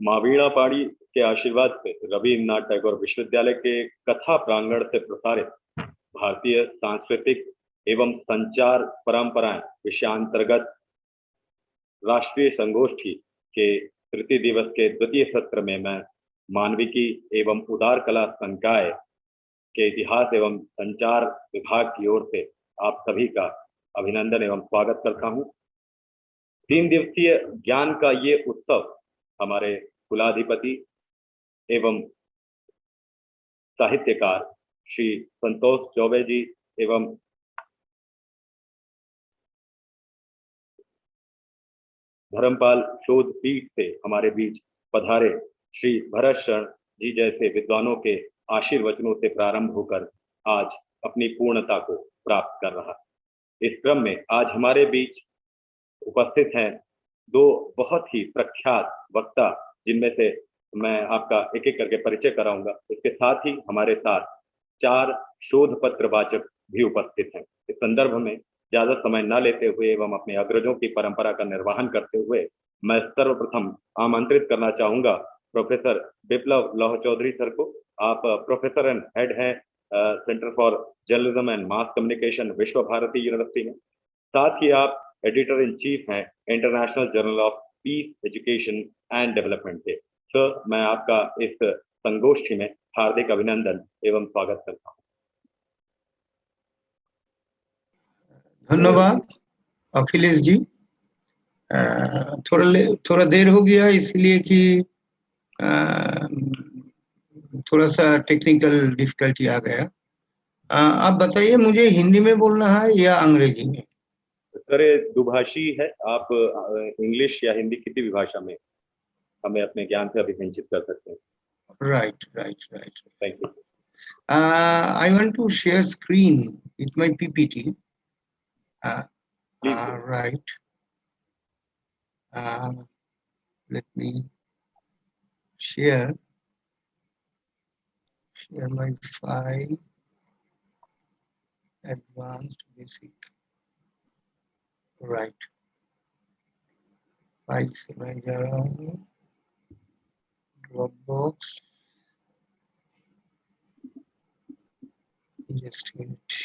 मावीणा पाड़ी के आशीर्वाद से रविन्द्रनाथ टैगोर विश्वविद्यालय के कथा प्रांगण से प्रसारित भारतीय सांस्कृतिक एवं संचार परंपराएं विषयांतर्गत राष्ट्रीय संगोष्ठी के तृतीय दिवस के द्वितीय सत्र में मैं मानविकी एवं उदार कला संकाय के इतिहास एवं संचार विभाग की ओर से आप सभी का अभिनंदन एवं स्वागत करता हूं। 3 दिवसीय ज्ञान का ये उत्सव हमारे कुलाधिपति एवं साहित्यकार श्री संतोष चौबे जी एवं धर्मपाल शोध पीठ से हमारे बीच पधारे श्री भरत शरण जी जैसे विद्वानों के आशीर्वचनों से प्रारंभ होकर आज अपनी पूर्णता को प्राप्त कर रहा। इस क्रम में आज हमारे बीच उपस्थित हैं 2 बहुत ही प्रख्यात वक्ता, जिनमें से मैं आपका एक एक करके परिचय कराऊंगा। इसके साथ ही हमारे साथ 4 शोध पत्र वाचक भी उपस्थित हैं। इस संदर्भ में ज्यादा समय न लेते हुए एवं अपने अग्रजों की परंपरा का निर्वहन करते हुए मैं सर्वप्रथम आमंत्रित करना चाहूंगा प्रोफेसर विप्लव लौह चौधरी सर को। आप प्रोफेसर एंड हेड हैं centre for journalism and mass communication विश्व भारती यूनिवर्सिटी में। साथ ही आप एडिटर इन चीफ हैं international journal of peace education and development से। सर, मैं आपका इस संगोष्ठी में हार्दिक अभिनंदन एवं स्वागत करता हूँ। धन्यवाद अखिलेश जी। थोड़ा देर हो गया इसलिए कि थोड़ा सा टेक्निकल डिफिकल्टी आ गया। आप बताइए, मुझे हिंदी में बोलना है या अंग्रेजी में? सर, दुभाषी है, आप इंग्लिश या हिंदी किसी भी भाषा में हमें अपने ज्ञान से अभिव्यंजित कर सकते हैं। Right. Thank you. I want to share screen with my PPT. Right. Let me share my file. Advanced basic. Right. File से मैं जा रहा हूँ Dropbox. Just a minute.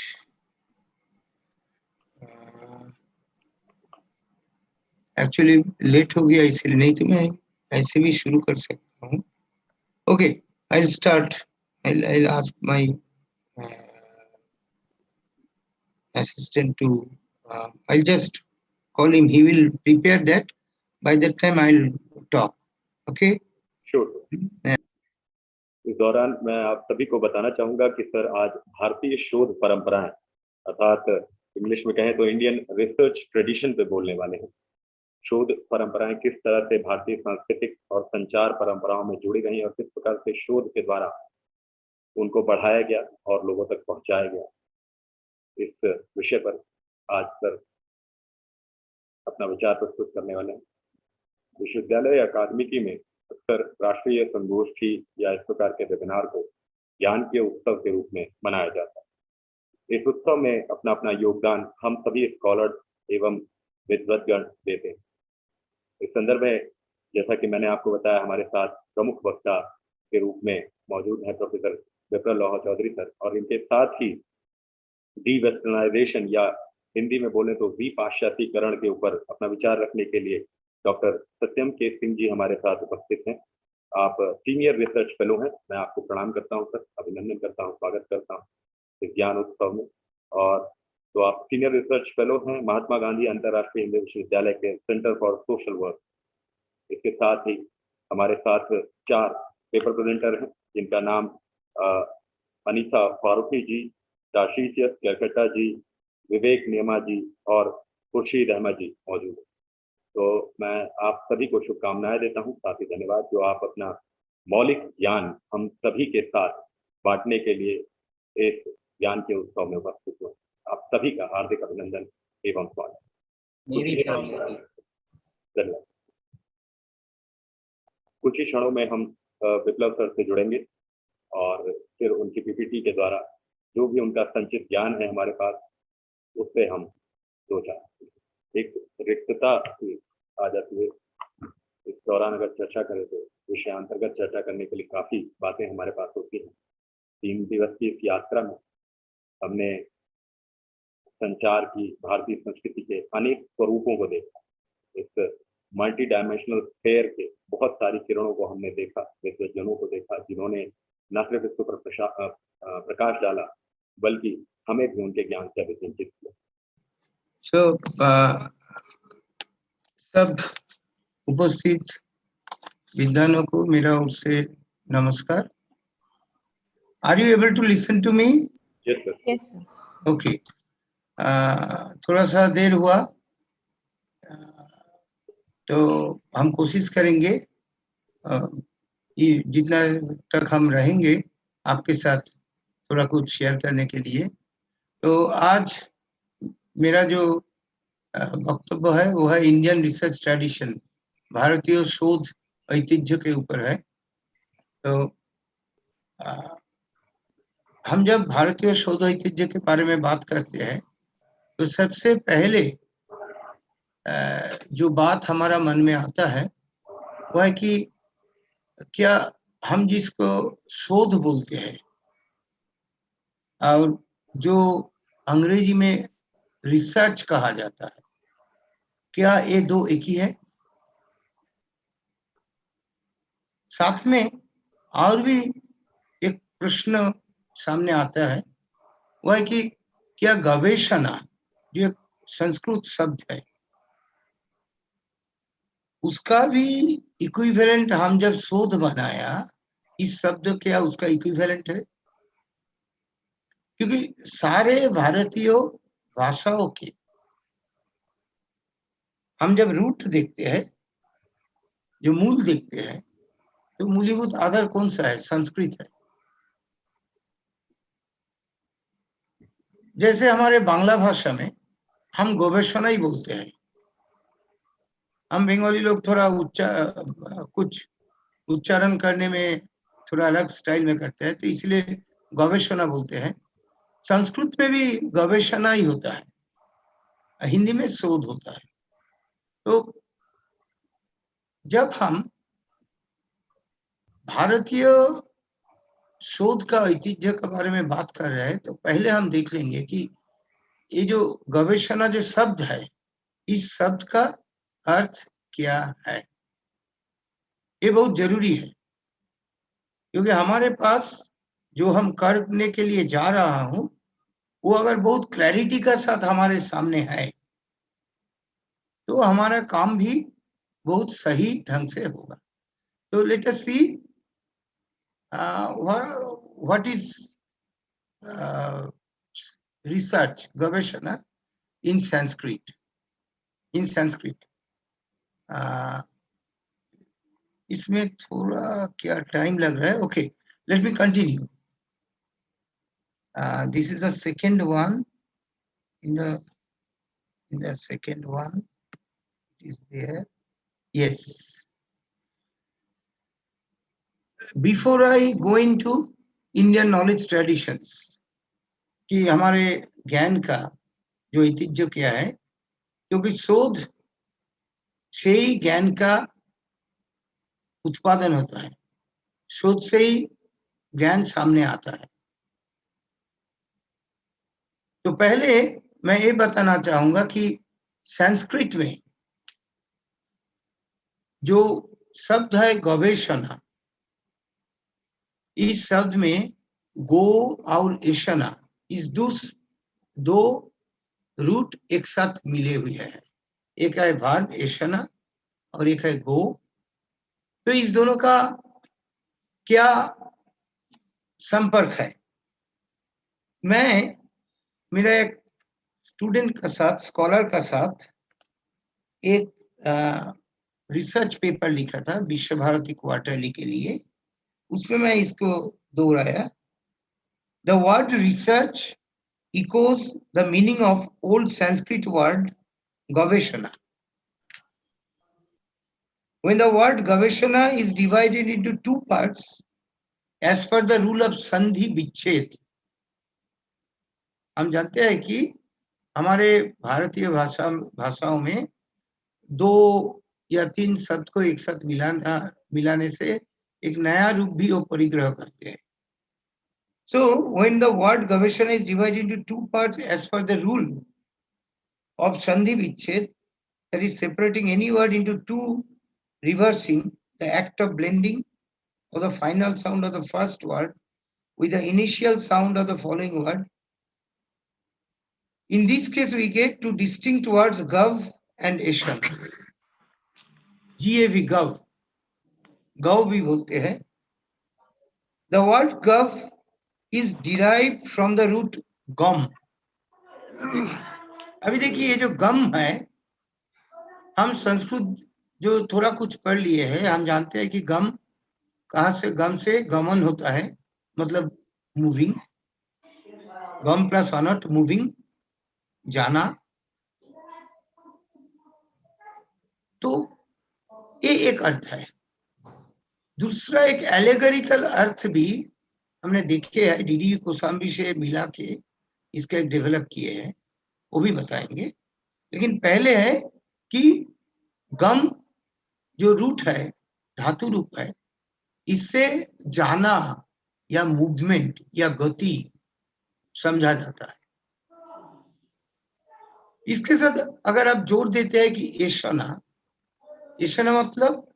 Actually late हो गया इसलिए, नहीं तो मैं ऐसे भी शुरू कर सकता हूँ। Okay, I will start. I'll ask my assistant to I'll just call him. He will prepare that. By that time I'll talk. Okay? Sure. इस दौरान मैं आप सभी को बताना चाहूंगा कि सर आज भारतीय शोध परंपराएं अर्थात इंग्लिश में कहें तो इंडियन रिसर्च ट्रेडिशन पे बोलने वाले हैं। शोध परंपराएं किस तरह से भारतीय सांस्कृतिक और संचार परंपराओं में जुड़ी गई और किस प्रकार से शोध के द्वारा उनको बढ़ाया गया और लोगों तक पहुंचाया गया, इस विषय पर आज सर अपना विचार प्रस्तुत करने वाले हैं। विश्वविद्यालय अकादमिकी में अक्सर राष्ट्रीय संगोष्ठी या इस प्रकार के वेबिनार को ज्ञान के उत्सव के रूप में मनाया जाता है। इस उत्सव में अपना अपना योगदान हम सभी स्कॉलर्स एवं विद्वद्गण देते हैं। इस संदर्भ में जैसा कि मैंने आपको बताया, हमारे साथ प्रमुख वक्ता के रूप में मौजूद है प्रोफेसर विप्लव लौह चौधरी सर, और इनके साथ ही डी वेस्टर्नाइजेशन या हिंदी में बोले तो पाश्चात्यकरण के ऊपर अपना विचार रखने के लिए डॉक्टर सत्यम के सिंह जी हमारे साथ उपस्थित हैं। आप सीनियर रिसर्च फेलो हैं। मैं आपको प्रणाम करता हूं सर, अभिनंदन करता हूं, स्वागत करता हूं इस ज्ञान उत्सव में। और तो आप सीनियर रिसर्च फेलो हैं महात्मा गांधी अंतर्राष्ट्रीय हिंदी विश्वविद्यालय के सेंटर फॉर सोशल वर्क। इसके साथ ही हमारे साथ 4 पेपर प्रेजेंटर हैं जिनका नाम अनीसा फारूकी जी, दाशीसियस कैलकटा जी, विवेक नेमा जी और खुर्शीद अहमद जी मौजूद है। तो मैं आप सभी को शुभकामनाएं देता हूं, साथ ही धन्यवाद जो आप अपना मौलिक ज्ञान हम सभी के साथ बांटने के लिए इस ज्ञान के उत्सव में उपस्थित हुए। आप सभी का हार्दिक अभिनंदन एवं स्वागत। धन्यवाद। कुछ ही क्षणों में हम विप्लव सर से जुड़ेंगे और फिर उनकी पीपीटी के द्वारा जो भी उनका संचित ज्ञान है हमारे पास, उससे हम 2-4 एक रिक्तता आ जाती है इस दौरान अगर चर्चा करें तो विषयांतर्गत चर्चा करने के लिए काफी बातें हमारे पास होती हैं। 3 दिवस की इस यात्रा में हमने संचार की भारतीय संस्कृति के अनेक स्वरूपों को देखा। इस मल्टी डायमेंशनल स्फेयर के बहुत सारी किरणों को हमने देखा, विद्वजनों को देखा जिन्होंने न सिर्फ इसके ऊपर प्रकाश डाला बल्कि हमें भी उनके ज्ञान से अभिसिंचित किया। सब उपस्थित विद्वानों को मेरा ओर से नमस्कार। Are you able to listen to me? Yes sir. Yes, sir. Okay, थोड़ा सा देर हुआ तो हम कोशिश करेंगे जितना तक हम रहेंगे आपके साथ थोड़ा कुछ शेयर करने के लिए। तो आज मेरा जो वक्तव्य है वो है इंडियन रिसर्च ट्रेडिशन, भारतीय शोध ऐतिह्य के ऊपर है। तो हम जब भारतीय शोध ऐतिह्य के बारे में बात करते हैं तो सबसे पहले जो बात हमारा मन में आता है वह है कि क्या हम जिसको शोध बोलते हैं और जो अंग्रेजी में रिसर्च कहा जाता है, क्या ये दो एक ही है? साथ में और भी एक प्रश्न सामने आता है, वह है कि क्या गवेषणा जो एक संस्कृत शब्द है उसका भी इक्विवेलेंट हम जब शोध बनाया, इस शब्द क्या उसका इक्विवेलेंट है? क्योंकि सारे भारतीय भाषाओं के हम जब रूट देखते हैं, जो मूल देखते हैं, तो मूलीभूत आधार कौन सा है? संस्कृत है। जैसे हमारे बांग्ला भाषा में हम गवेषणा ही बोलते हैं। हम बंगाली लोग थोड़ा कुछ उच्चारण करने में थोड़ा अलग स्टाइल में करते हैं, तो इसलिए गवेषणा बोलते हैं। संस्कृत में भी गवेषणा ही होता है, हिंदी में शोध होता है। तो जब हम भारतीय शोध का ऐतिह्य के बारे में बात कर रहे हैं तो पहले हम देख लेंगे कि ये जो गवेषणा जो शब्द है, इस शब्द का अर्थ क्या है। ये बहुत जरूरी है क्योंकि हमारे पास जो हम करने के लिए जा रहा हूं वो अगर बहुत क्लैरिटी का साथ हमारे सामने है तो हमारा काम भी बहुत सही ढंग से होगा। तो let us see what is research, गवेषणा इन संस्कृत। इसमें थोड़ा क्या टाइम लग रहा है? Okay, let me continue. This is the second one. in the second one it is there. Yes, before I go into Indian knowledge traditions कि हमारे ज्ञान का जो ऐतिह्य क्या है, क्योंकि शोध से ही ज्ञान का उत्पादन होता है, शोध से ही ज्ञान सामने आता है। तो पहले मैं ये बताना चाहूंगा कि संस्कृत में जो शब्द है गवेषणा, इस शब्द में गो और एषणा इस दो रूट एक साथ मिले हुए हैं। एक है वर्ब एषणा और एक है गो। तो इस दोनों का क्या संपर्क है? मैं मेरा एक स्टूडेंट का साथ, स्कॉलर का साथ एक रिसर्च पेपर लिखा था विश्व भारती क्वार्टरली के लिए, उसमें मैं इसको दोहराया। The word research echoes the meaning of old Sanskrit word gaveshana. When the word gaveshana is divided into two parts as per the rule of sandhi vichhed, हम जानते हैं कि हमारे भारतीय भाषाओं में दो या 3 शब्द को एक साथ मिलाने से एक नया रूप भी वो परिग्रह करते हैं. So when the word गवेषणा is divided into 2 parts as per the rule of Sandhi Vichhed, that is separating any word into 2, reversing the act of blending of the final sound of the first word with the initial sound of the following word. In this case, we get 2 distinct words, gav and eshan. GAV, gav. Gav भी बोलते हैं. The word gav is derived from the root gum. अभी देखिए ये जो गम है, हम संस्कृत जो थोड़ा कुछ पढ़ लिए हैं, हम जानते हैं कि गम कहाँ से, गम से गमन होता है, मतलब मूविंग. गम प्लस अनट, मूविंग, जाना. तो ये एक अर्थ है. दूसरा एक एलेगोरिकल अर्थ भी हमने देखे है, डीडी कोसाम्बी से मिला के इसका एक डेवलप किए हैं, वो भी बताएंगे. लेकिन पहले है कि गम जो रूट है, धातु रूप है, इससे जाना या मूवमेंट या गति समझा जाता है. इसके साथ अगर आप जोड़ देते हैं कि एशना, एशना मतलब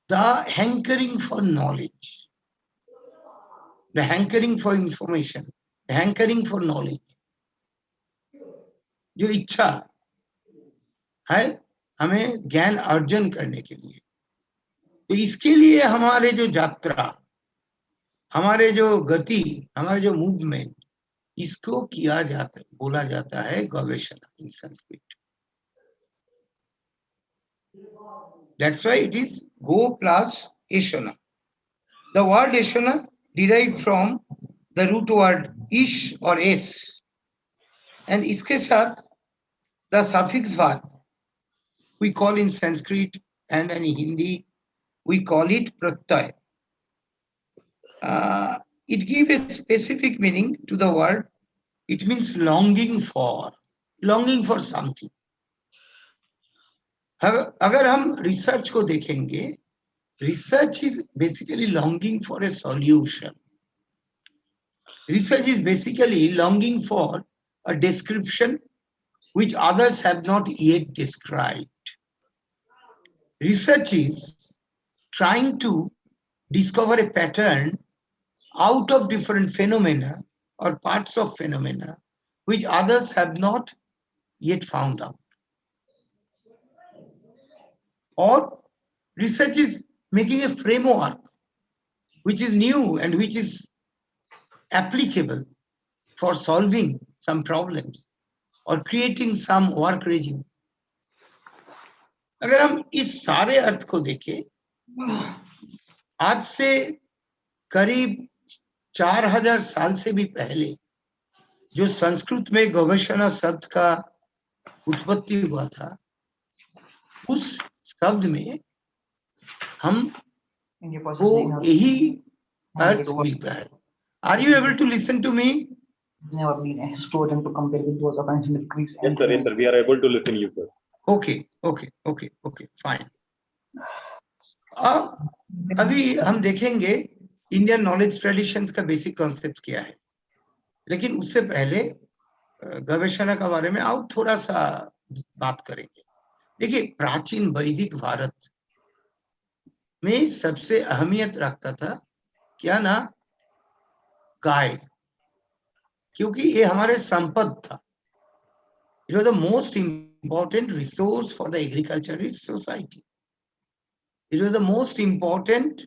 the hankering for knowledge, the hankering for information, the hankering for knowledge, जो इच्छा है हमें ज्ञान अर्जन करने के लिए. तो इसके लिए हमारे जो यात्रा, हमारे जो गति, हमारे जो मूवमेंट, इसको किया जाता है, बोला जाता है गवेषणा in Sanskrit. That's why it is go plus eshana. The word eshana derived from the root word ish or es, and इसके साथ the suffix verb we call in Sanskrit and in Hindi we call it pratyay. It gives a specific meaning to the word. It means longing for something. अगर हम research को देखेंगे, research is basically longing for a solution. Research is basically longing for a description which others have not yet described. Research is trying to discover a pattern out of different phenomena or parts of phenomena which others have not yet found out. Or research is making a framework which is new and which is applicable for solving some problems or creating some work regime. अगर हम इस सारे अर्थ को देखें, आज से करीब 4000 साल से भी पहले जो संस्कृत में गवेषणा शब्द का उत्पत्ति हुआ था, उस शब्द में हम को यही अर्थ मिलता है. Are you able to listen to me? Never been explored and to compare with those of ancient Greece. Yes, sir. Yes, sir. We are able to listen you, sir. Okay, fine. अभी हम देखेंगे Indian knowledge traditions का basic concept क्या है, लेकिन उससे पहले गवेषणा के बारे में और थोड़ा सा बात करेंगे. देखिए, प्राचीन वैदिक भारत में सबसे अहमियत रखता था क्या ना, गाय, क्योंकि ये हमारे संपद था. It was the most important resource for the agriculturist society. It was the most important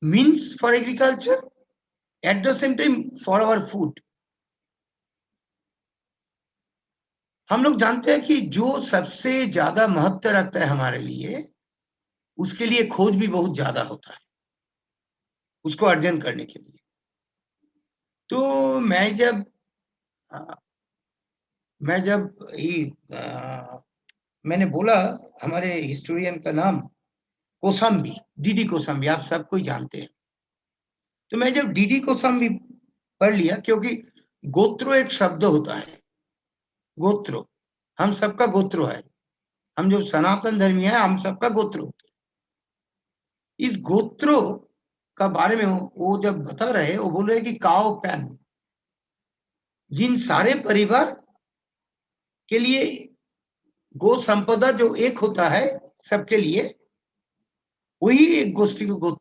means for agriculture, at the same time for our food. हम लोग जानते हैं कि जो सबसे ज्यादा महत्व रखता है हमारे लिए, उसके लिए खोज भी बहुत ज्यादा होता है उसको अर्जन करने के लिए. तो मैं जब मैंने बोला, हमारे हिस्टोरियन का नाम कोसाम्बी, डीडी कोसाम्बी, आप सबको ही जानते हैं. तो मैं जब डीडी कोसाम्बी पढ़ लिया, क्योंकि गोत्रो एक शब्द होता है, गोत्रो, हम सबका गोत्रो है, हम जो सनातन धर्मी है, हम सबका गोत्र होता है। इस गोत्रों का बारे में वो जब बता रहे, वो बोल रहे कि काओ पैन, जिन सारे परिवार के लिए गो संपदा जो एक होता है सबके लिए, वही एक गोष्ठी को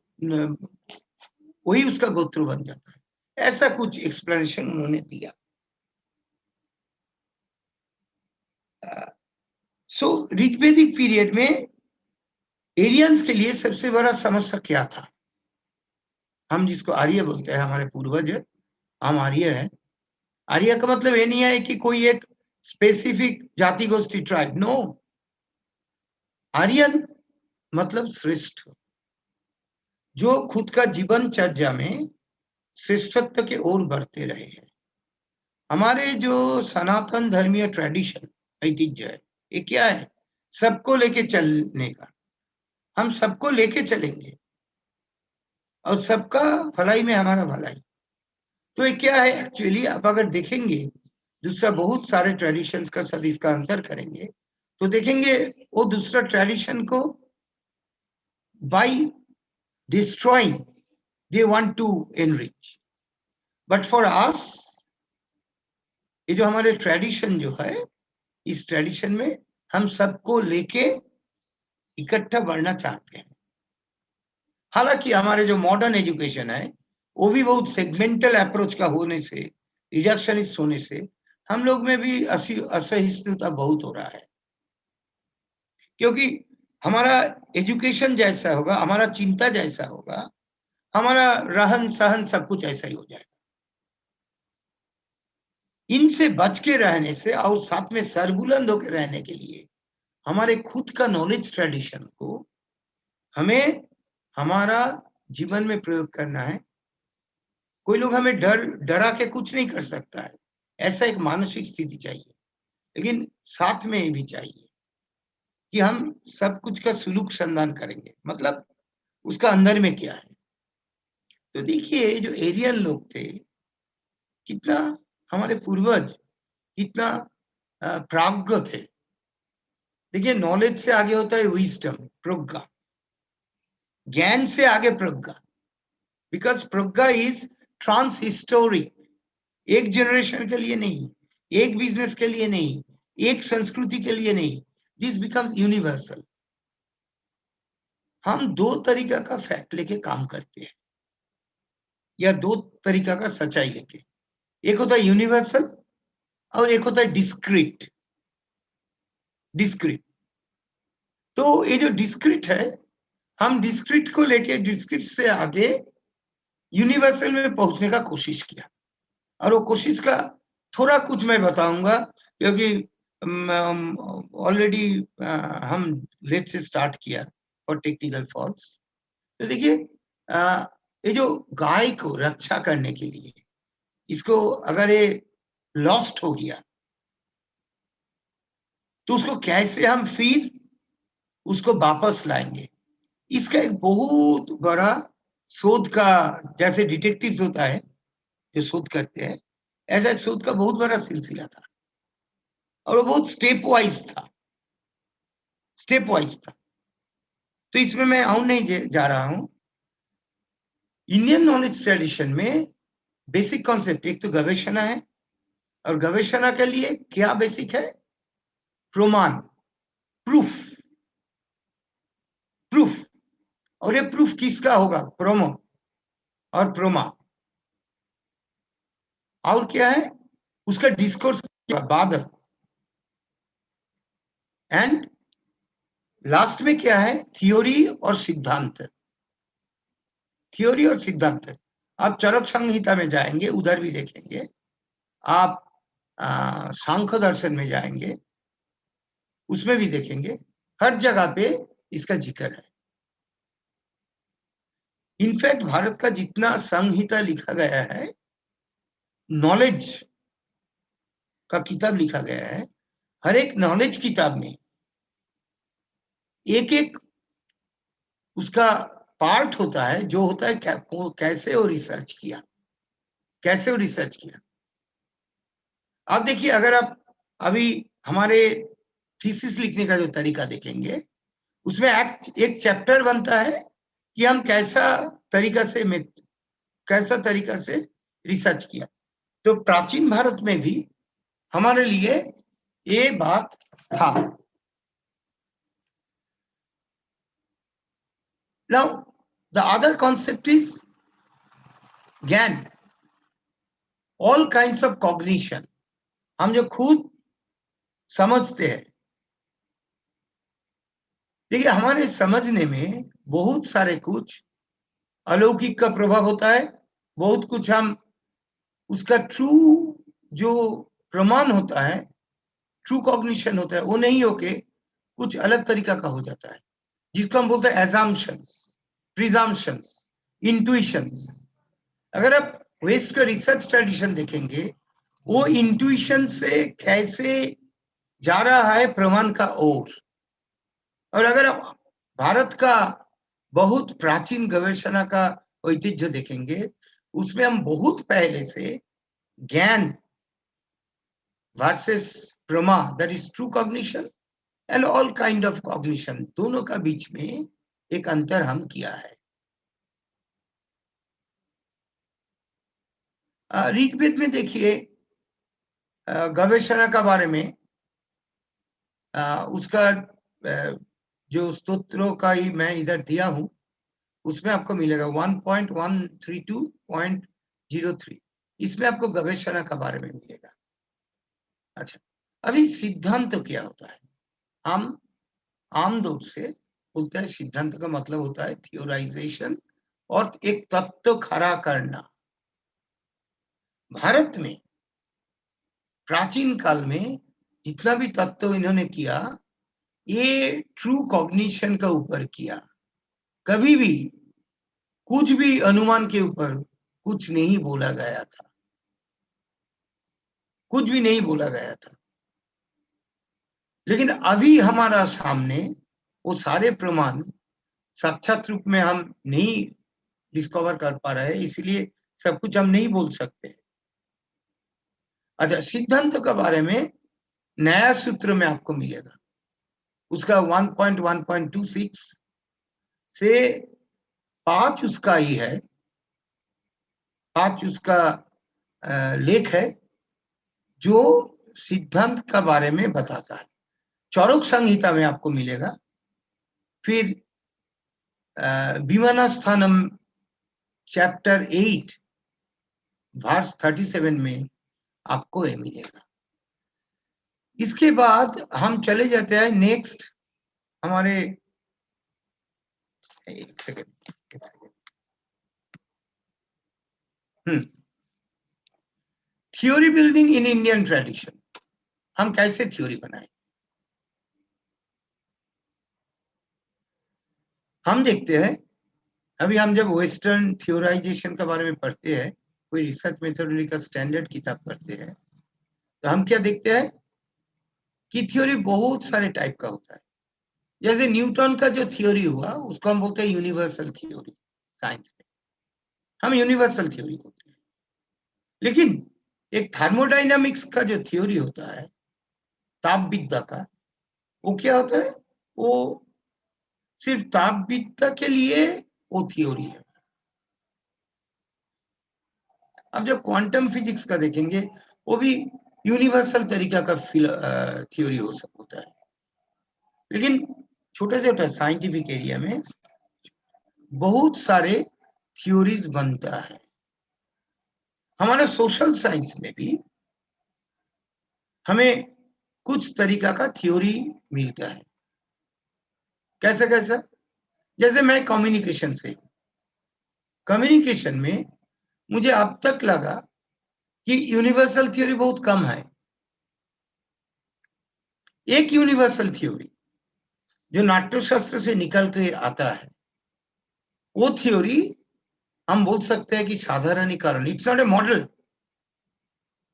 वही उसका गोत्र बन जाता है। ऐसा कुछ एक्सप्लेनेशन उन्होंने दिया। सो ऋग्वेदिक पीरियड में एरियंस के लिए सबसे बड़ा समस्या क्या था? हम जिसको आर्य बोलते हैं, हमारे पूर्वज, हम आर्य हैं। आर्य का मतलब ये नहीं है कि कोई एक स्पेसिफिक जाति गोष्ठी ट्राइब, नो। आर्यन मतलब श्रेष्ठ, जो खुद का जीवन चर्या में श्रेष्ठत्व के ओर बढ़ते रहे हैं। हमारे जो सनातन धर्मीय ट्रेडिशन ऐतिह्य है, ये क्या है? सबको लेके चलने का। हम सबको लेके चलेंगे और सबका भलाई में हमारा भलाई। तो ये क्या है एक्चुअली? आप अगर देखेंगे दूसरा बहुत सारे ट्रेडिशंस का साथ इसका अंतर करेंगे तो देखेंगे वो दूसरा ट्रेडिशन को by destroying they want to enrich, but for us ये जो हमारे ट्रेडिशन जो है, इस ट्रेडिशन में हम सबको लेके इकट्ठा बढ़ना चाहते हैं। हालांकि हमारे जो मॉडर्न एजुकेशन है वो भी बहुत सेगमेंटल अप्रोच का होने से, रिडक्शनिस्ट होने से हम लोग में भी असहिष्णुता बहुत हो रहा है। क्योंकि हमारा एजुकेशन जैसा होगा, हमारा चिंता जैसा होगा, हमारा रहन सहन सब कुछ ऐसा ही हो जाएगा। इनसे बच के रहने से और साथ में सरबुलंद होकर रहने के लिए हमारे खुद का नॉलेज ट्रेडिशन को हमें हमारा जीवन में प्रयोग करना है। कोई लोग हमें डरा के कुछ नहीं कर सकता है, ऐसा एक मानसिक स्थिति चाहिए। लेकिन साथ में ये भी चाहिए कि हम सब कुछ का सुलूक संधान करेंगे, मतलब उसका अंदर में क्या है। तो देखिए जो एरियन लोग थे, कितना हमारे पूर्वज कितना प्राज्ञ थे। देखिए नॉलेज से आगे होता है विजडम, प्रज्ञा। ज्ञान से आगे प्रज्ञा, बिकॉज प्रज्ञा इज ट्रांस हिस्टोरिक। एक जनरेशन के लिए नहीं, एक बिजनेस के लिए नहीं, एक संस्कृति के लिए नहीं, दिस बिकम यूनिवर्सल। हम दो तरीका का फैक्ट लेके काम करते हैं या दो तरीका का सच्चाई लेके। एक होता है यूनिवर्सल और एक होता है डिस्क्रीट। डिस्क्रीट, तो ये जो डिस्क्रीट है, हम डिस्क्रीट को लेके डिस्क्रीट से आगे यूनिवर्सल में पहुंचने का कोशिश किया। और वो कोशिश का थोड़ा कुछ मैं बताऊंगा, क्योंकि ऑलरेडी हम लेट से स्टार्ट किया और टेक्निकल फॉल्ट्स। तो देखिए ये जो गाय को रक्षा करने के लिए, इसको अगर ये लॉस्ट हो गया तो उसको कैसे हम फिर उसको वापस लाएंगे, इसका एक बहुत बड़ा शोध का, जैसे डिटेक्टिव होता है जो शोध करते हैं, ऐसा एक शोध का बहुत बड़ा सिलसिला था और वो बहुत स्टेप वाइज था, स्टेप वाइज था। तो इसमें मैं आऊं नहीं जा रहा हूं। इंडियन नॉलेज ट्रेडिशन में बेसिक कॉन्सेप्ट एक तो गवेषणा है, और गवेषणा के लिए क्या बेसिक है? प्रमाण, प्रूफ। प्रूफ, और ये प्रूफ किसका होगा? प्रोमो और प्रोमा। और क्या है? उसका डिस्कोर्स बाद। एंड लास्ट में क्या है? थ्योरी और सिद्धांत। थ्योरी और सिद्धांत। आप चरक संहिता में जाएंगे, उधर भी देखेंगे। आप सांख्य दर्शन में जाएंगे, उसमें भी देखेंगे। हर जगह पे इसका जिक्र है। इनफैक्ट भारत का जितना संहिता लिखा गया है, नॉलेज का किताब लिखा गया है, हर एक नॉलेज किताब में एक एक उसका पार्ट होता है, जो होता है कैसे वो रिसर्च किया, कैसे वो रिसर्च किया। आप देखिए, अगर आप अभी हमारे थीसिस लिखने का जो तरीका देखेंगे, उसमें एक चैप्टर बनता है कि हम कैसा तरीका से रिसर्च किया। तो प्राचीन भारत में भी हमारे लिए ये बात था। Now, the other concept is ज्ञान, all kinds of cognition, हम जो खुद समझते हैं। देखिए, हमारे समझने में बहुत सारे कुछ अलौकिक का प्रभाव होता है, बहुत कुछ हम उसका ट्रू जो प्रमाण होता है, ट्रू कॉग्निशन होता है, वो नहीं होके कुछ अलग तरीका का हो जाता है, जिसको हम बोलते हैं एजम्पशंस, प्रिजम्पशंस, इंट्यूशंस। अगर आप वेस्ट का रिसर्च ट्रेडिशन देखेंगे, वो इंट्यूशन से कैसे जा रहा है प्रमाण का ओर। और अगर आप भारत का बहुत प्राचीन गवेषणा का ऐतिह्य देखेंगे, उसमें हम बहुत पहले से ज्ञान वर्सेस प्रमा, that is true cognition and all kind of cognition, दोनों का बीच में एक अंतर हम किया है। ऋग्वेद में देखिए, गवेषणा का बारे में उसका जो स्तोत्रों का ही मैं इधर दिया हूं, उसमें आपको मिलेगा 1.132.03, इसमें आपको गवेषणा का बारे में मिलेगा। अच्छा, अभी सिद्धांत तो क्या होता है? हम आमतौर से बोलते हैं सिद्धांत का मतलब होता है थियोराइजेशन और एक तत्व खड़ा करना। भारत में प्राचीन काल में जितना भी तत्व इन्होंने किया, ये ट्रू कॉग्निशन का ऊपर किया। कभी भी कुछ भी अनुमान के ऊपर कुछ नहीं बोला गया था, कुछ भी नहीं बोला गया था। लेकिन अभी हमारा सामने वो सारे प्रमाण साक्षात रूप में हम नहीं डिस्कवर कर पा रहे हैं, इसलिए सब कुछ हम नहीं बोल सकते। अच्छा, सिद्धांत के बारे में नया सूत्र में आपको मिलेगा, उसका 1.1.26 से 5 उसका ही है, 5 उसका लेख है जो सिद्धांत का बारे में बताता है। चौरक संहिता में आपको मिलेगा, फिर विमानस्थानम चैप्टर 8 वर्स 37 में आपको ये मिलेगा। इसके बाद हम चले जाते हैं नेक्स्ट हमारे, एक second, theory building in Indian tradition, हम कैसे थ्योरी बनाए। हम देखते हैं, अभी हम जब वेस्टर्न थियोराइजेशन के बारे में पढ़ते हैं, कोई रिसर्च मेथोडोलॉजी का स्टैंडर्ड किताब पढ़ते हैं, तो हम क्या देखते हैं कि थ्योरी बहुत सारे टाइप का होता है। जैसे न्यूटन का जो थ्योरी हुआ, उसको हम बोलते हैं यूनिवर्सल थ्योरी। साइंस में हम यूनिवर्सल थ्योरी बोलते हैं। लेकिन एक थर्मोडायनामिक्स का जो थ्योरी होता है, तापविद्या का, वो क्या होता है? वो सिर्फ तापविद्या के लिए वो थ्योरी है। अब जब क्वांटम फिजिक्स का देखेंगे, वो भी यूनिवर्सल तरीका का थ्योरी होता है। लेकिन छोटे छोटे साइंटिफिक एरिया में बहुत सारे थ्योरीज बनता है। हमारे सोशल साइंस में भी हमें कुछ तरीका का थ्योरी मिलता है। कैसा कैसा? जैसे मैं कम्युनिकेशन में मुझे अब तक लगा कि यूनिवर्सल थ्योरी बहुत कम है। एक यूनिवर्सल थ्योरी जो नाट्यशास्त्र से निकल के आता है, वो थ्योरी हम बोल सकते हैं कि साधारणीकरण, it's not a model.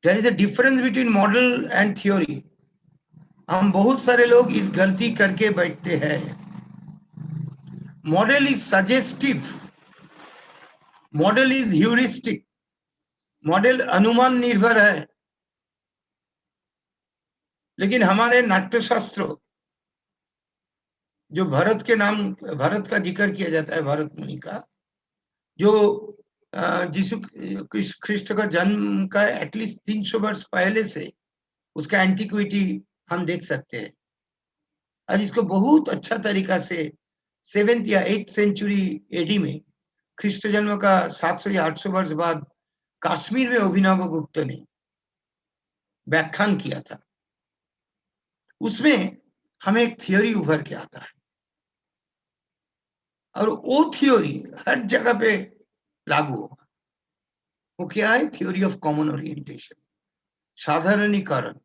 There is a difference between model and theory. हम बहुत सारे लोग इस गलती करके बैठते हैं। Model is suggestive, model is heuristic, model अनुमान निर्भर है। लेकिन हमारे नाट्यशास्त्रों, जो भरत का जिक्र किया जाता है, भरत मुनि का, जो यीशु ख्रिस्ट का जन्म का एटलीस्ट 300 वर्ष पहले से उसका एंटिक्विटी हम देख सकते हैं। और इसको बहुत अच्छा तरीका से 7th या 8th सेंचुरी एडी में, ख्रिस्ट जन्म का 700 या 800 वर्ष बाद कश्मीर में अभिनव गुप्त ने व्याख्यान किया था। उसमें हमें एक थियोरी उभर के आता है, और वो थियोरी हर जगह पे लागू होगा। वो क्या है? थ्योरी ऑफ कॉमन ओरिएंटेशन, साधारणीकरण।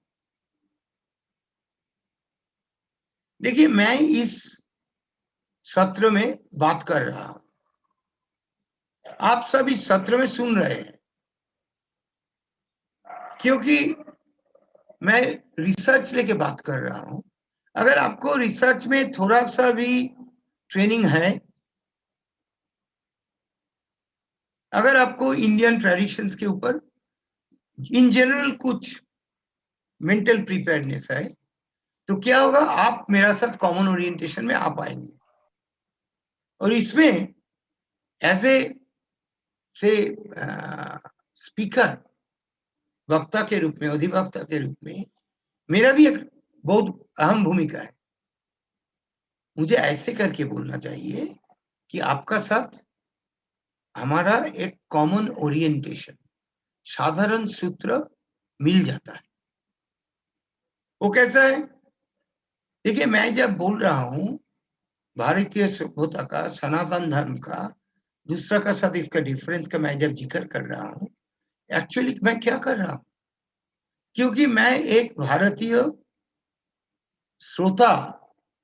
देखिए, मैं इस सत्र में बात कर रहा हूं, आप सब इस सत्र में सुन रहे हैं, क्योंकि मैं रिसर्च लेके बात कर रहा हूं। अगर आपको रिसर्च में थोड़ा सा भी ट्रेनिंग है, अगर आपको इंडियन ट्रेडिशंस के ऊपर इन जनरल कुछ मेंटल प्रिपेयर्डनेस है, तो क्या होगा? आप मेरा साथ कॉमन ओरिएंटेशन में आ पाएंगे। और इसमें एज ए से स्पीकर, वक्ता के रूप में, अधिवक्ता के रूप में मेरा भी एक बहुत अहम भूमिका है। मुझे ऐसे करके बोलना चाहिए कि आपका साथ हमारा एक कॉमन ओरिएंटेशन, साधारण सूत्र मिल जाता है। वो कैसा है? देखिए, मैं जब बोल रहा हूं भारतीय सभ्यता का, सनातन धर्म का, दूसरा का साथ इसका डिफरेंस का मैं जब जिक्र कर रहा हूं, एक्चुअली मैं क्या कर रहा हूं? क्योंकि मैं एक भारतीय श्रोता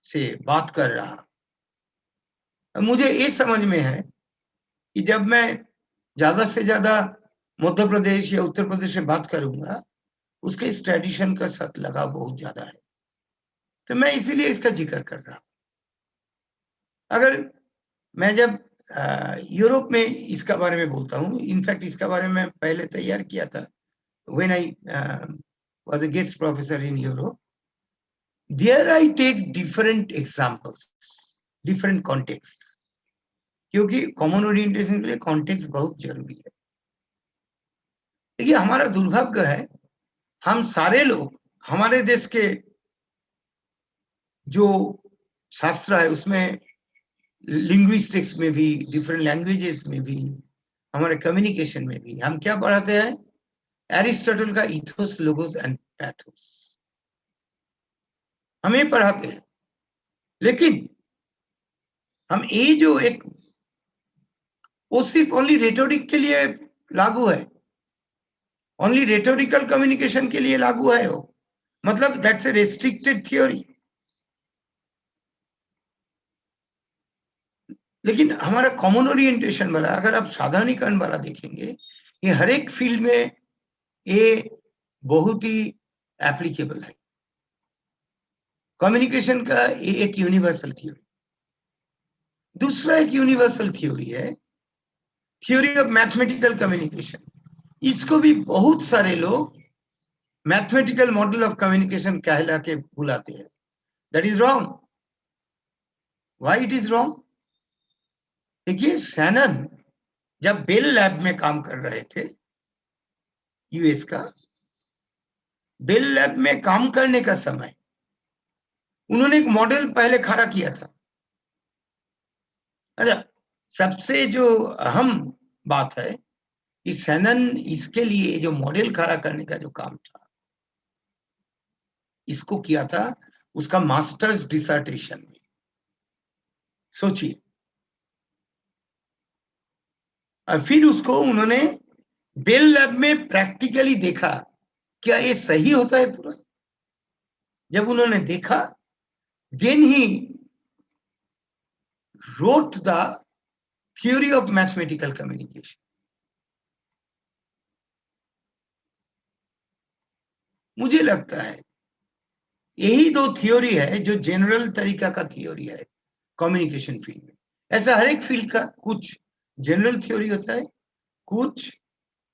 से बात कर रहा हूं। मुझे ये समझ में है कि जब मैं ज्यादा से ज्यादा मध्य प्रदेश या उत्तर प्रदेश से बात करूंगा, उसके इस ट्रेडिशन का साथ लगाव बहुत ज्यादा है, तो मैं इसीलिए इसका जिक्र कर रहा हूं। अगर मैं जब यूरोप में इसका बारे में बोलता हूँ, इनफैक्ट इसका बारे में पहले तैयार किया था, when I was a guest professor in Europe, there I take different examples, different contexts, क्योंकि कॉमन ओरिएंटेशन के लिए कॉन्टेक्स्ट बहुत जरूरी है। देखिए, हमारा दुर्भाग्य है, हम सारे लोग, हमारे देश के जो शास्त्र है उसमें, लिंग्विस्टिक्स में भी, डिफरेंट लैंग्वेजेस में भी, हमारे कम्युनिकेशन में भी हम क्या पढ़ाते हैं? एरिस्टोटल का इथोस, लोगोस एंड पैथोस हमें पढ़ाते हैं। लेकिन हम ये जो एक, वो सिर्फ ओनली रेटोरिक के लिए लागू है, ओनली रेटोरिकल कम्युनिकेशन के लिए लागू है। वो मतलब दैट्स ए रेस्ट्रिक्टेड थ्योरी। लेकिन हमारा कॉमन ओरिएंटेशन वाला, अगर आप साधारणीकरण वाला देखेंगे, ये हर एक फील्ड में ये बहुत ही एप्लीकेबल है। कम्युनिकेशन का ये एक यूनिवर्सल थ्योरी। दूसरा एक यूनिवर्सल थ्योरी है थ्योरी ऑफ मैथमेटिकल कम्युनिकेशन। इसको भी बहुत सारे लोग मैथमेटिकल मॉडल ऑफ कम्युनिकेशन कहला के बुलाते हैं। That is wrong. Why it is wrong? देखिए, शैनन जब बेल लैब में काम कर रहे थे, यूएस का, बेल लैब में काम करने का समय उन्होंने एक मॉडल पहले खड़ा किया था। अच्छा, सबसे जो अहम बात है कि शैनन इसके लिए जो मॉडल खड़ा करने का जो काम था, इसको किया था उसका मास्टर्स डिसर्टेशन में। सोचिए, और फिर उसको उन्होंने बेल लैब में प्रैक्टिकली देखा, क्या ये सही होता है पूरा? जब उन्होंने देखा, then he wrote the theory of mathematical communication. मुझे लगता है यही दो थ्योरी है जो जनरल तरीका का थ्योरी है कम्युनिकेशन फील्ड में। ऐसा हर एक फील्ड का कुछ जनरल थ्योरी होता है, कुछ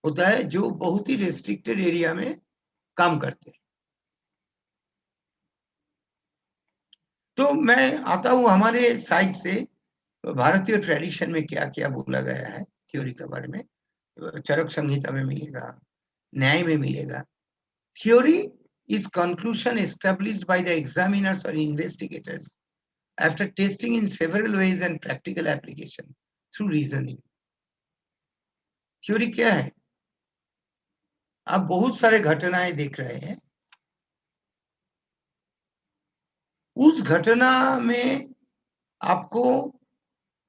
होता है जो बहुत ही रेस्ट्रिक्टेड एरिया में काम करते हैं। तो मैं आता हूँ हमारे साइड से, भारतीय ट्रेडिशन में क्या क्या बोला गया है थ्योरी के बारे में। चरक संहिता में मिलेगा, न्याय में मिलेगा। Theory is conclusion established by the examiners or investigators after testing in several ways and practical application through reasoning. Theory क्या है? आप बहुत सारे घटनाएं देख रहे हैं, उस घटना में आपको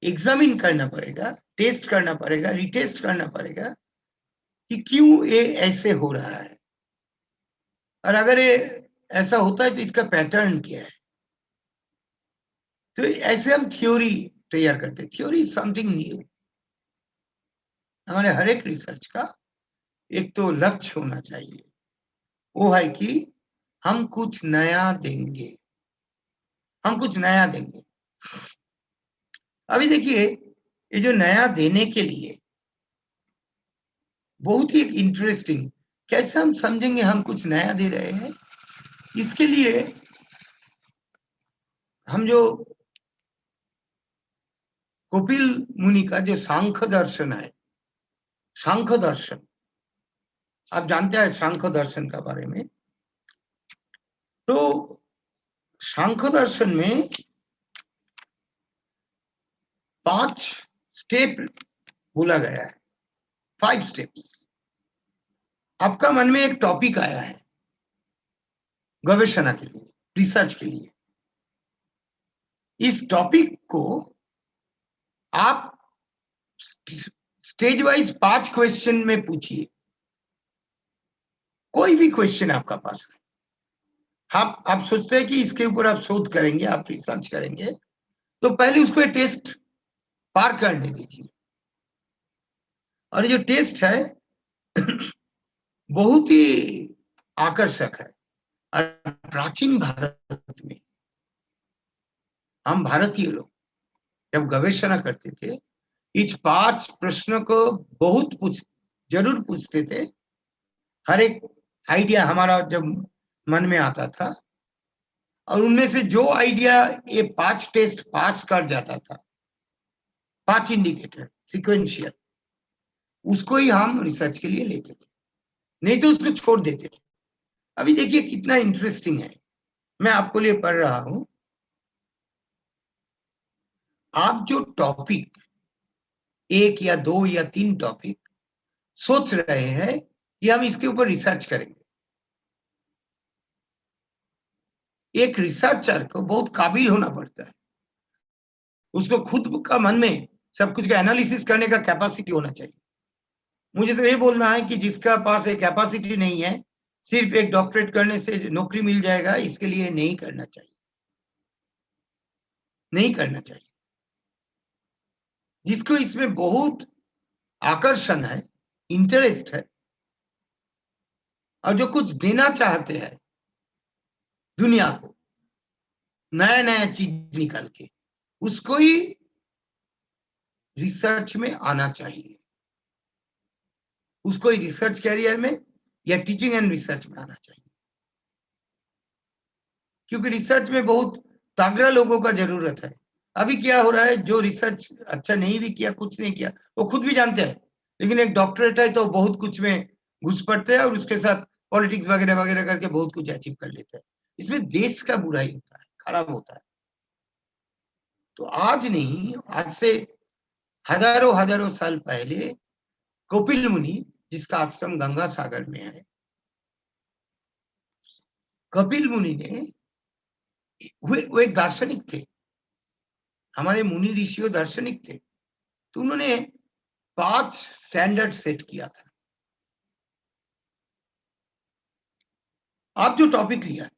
एग्जामिन करना पड़ेगा, टेस्ट करना पड़ेगा, रिटेस्ट करना पड़ेगा कि क्यों ये ऐसे हो रहा है, और अगर ये ऐसा होता है तो इसका पैटर्न क्या है। तो ऐसे हम थ्योरी तैयार करते हैं। Theory is something new. हमारे हर एक रिसर्च का एक तो लक्ष्य होना चाहिए, वो है कि हम कुछ नया देंगे, हम कुछ नया देंगे। अभी देखिए, ये जो नया देने के लिए बहुत ही इंटरेस्टिंग, कैसे हम समझेंगे हम कुछ नया दे रहे हैं? इसके लिए हम जो कपिल मुनि का जो सांख्य दर्शन है, सांख्य दर्शन, आप जानते हैं सांख्य दर्शन के बारे में। तो सांख्य दर्शन में 5 स्टेप बोला गया है, 5 स्टेप्स। आपका मन में एक टॉपिक आया है गवेषणा के लिए, रिसर्च के लिए। इस टॉपिक को आप स्टेज वाइज 5 क्वेश्चन में पूछिए, कोई भी क्वेश्चन आपका पास है। आप सोचते हैं कि इसके ऊपर आप शोध करेंगे, आप रिसर्च करेंगे, तो पहले उसको टेस्ट पार करने दीजिए। और ये जो टेस्ट है बहुत ही आकर्षक है। और प्राचीन भारत में हम भारतीय लोग जब गवेषणा करते थे, इस 5 प्रश्नों को बहुत जरूर पूछते थे। हर एक आइडिया हमारा जब मन में आता था, और उनमें से जो आइडिया ये 5 टेस्ट पास कर जाता था, 5 इंडिकेटर सीक्वेंशियल, उसको ही हम रिसर्च के लिए लेते थे, नहीं तो उसको छोड़ देते थे। अभी देखिए कितना इंटरेस्टिंग है, मैं आपको लिए पढ़ रहा हूं। आप जो टॉपिक 1 या 2 या 3 टॉपिक सोच रहे हैं कि हम इसके ऊपर रिसर्च करेंगे, एक रिसर्चर को बहुत काबिल होना पड़ता है। उसको खुद का मन में सब कुछ का एनालिसिस करने का कैपेसिटी होना चाहिए। मुझे तो ये बोलना है कि जिसका पास एक कैपेसिटी नहीं है, सिर्फ एक डॉक्टरेट करने से नौकरी मिल जाएगा, इसके लिए नहीं करना चाहिए, नहीं करना चाहिए। जिसको इसमें बहुत आकर्षण है, इंटरेस्ट है, और जो कुछ देना चाहते हैं दुनिया को, नया नया चीज निकाल के, उसको ही रिसर्च में आना चाहिए, उसको ही रिसर्च कैरियर में या टीचिंग एंड रिसर्च में आना चाहिए। क्योंकि रिसर्च में बहुत तगड़ा लोगों का जरूरत है। अभी क्या हो रहा है, जो रिसर्च अच्छा नहीं भी किया, कुछ नहीं किया, वो खुद भी जानते हैं, लेकिन एक डॉक्टरेट है तो बहुत कुछ में घुस पड़ते हैं और उसके साथ पॉलिटिक्स वगैरह वगैरह करके बहुत कुछ अचीव कर लेते हैं। इसमें देश का बुराई होता है, खराब होता है। तो आज नहीं, आज से हजारों हजारों साल पहले कपिल मुनि, जिसका आश्रम गंगा सागर में है, कपिल मुनि ने, वो एक दार्शनिक थे। हमारे मुनि ऋषियों दार्शनिक थे, तो उन्होंने 5 स्टैंडर्ड सेट किया था। आप जो टॉपिक लिया,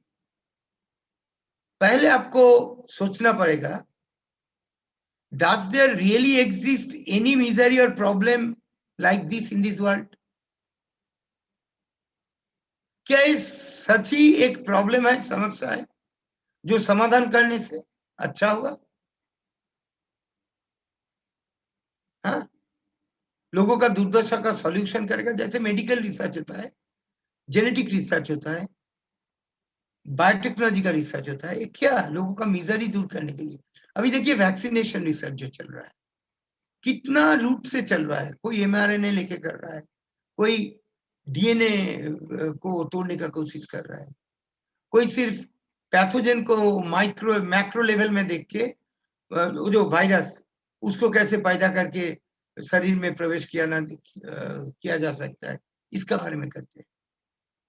पहले आपको सोचना पड़ेगा, does there really exist any misery और problem like this in this world? क्या ये सच ही एक प्रॉब्लम है, समस्या है, जो समाधान करने से अच्छा होगा? हाँ, लोगों का दुर्दशा का सॉल्यूशन करेगा। जैसे मेडिकल रिसर्च होता है, जेनेटिक रिसर्च होता है, बायोटेक्नोलॉजी का रिसर्च होता है, क्या लोगों का मिजरी दूर करने के लिए। अभी देखिए वैक्सीनेशन रिसर्च जो चल रहा है, कितना रूट से चल रहा है। कोई mRNA लेके कर रहा है, कोई डीएनए को तोड़ने का कोशिश कर रहा है, कोई सिर्फ पैथोजन को मैक्रो लेवल में देख के वो जो वायरस उसको कैसे पैदा करके शरीर में प्रवेश किया जा सकता है, इसका बारे में करते हैं।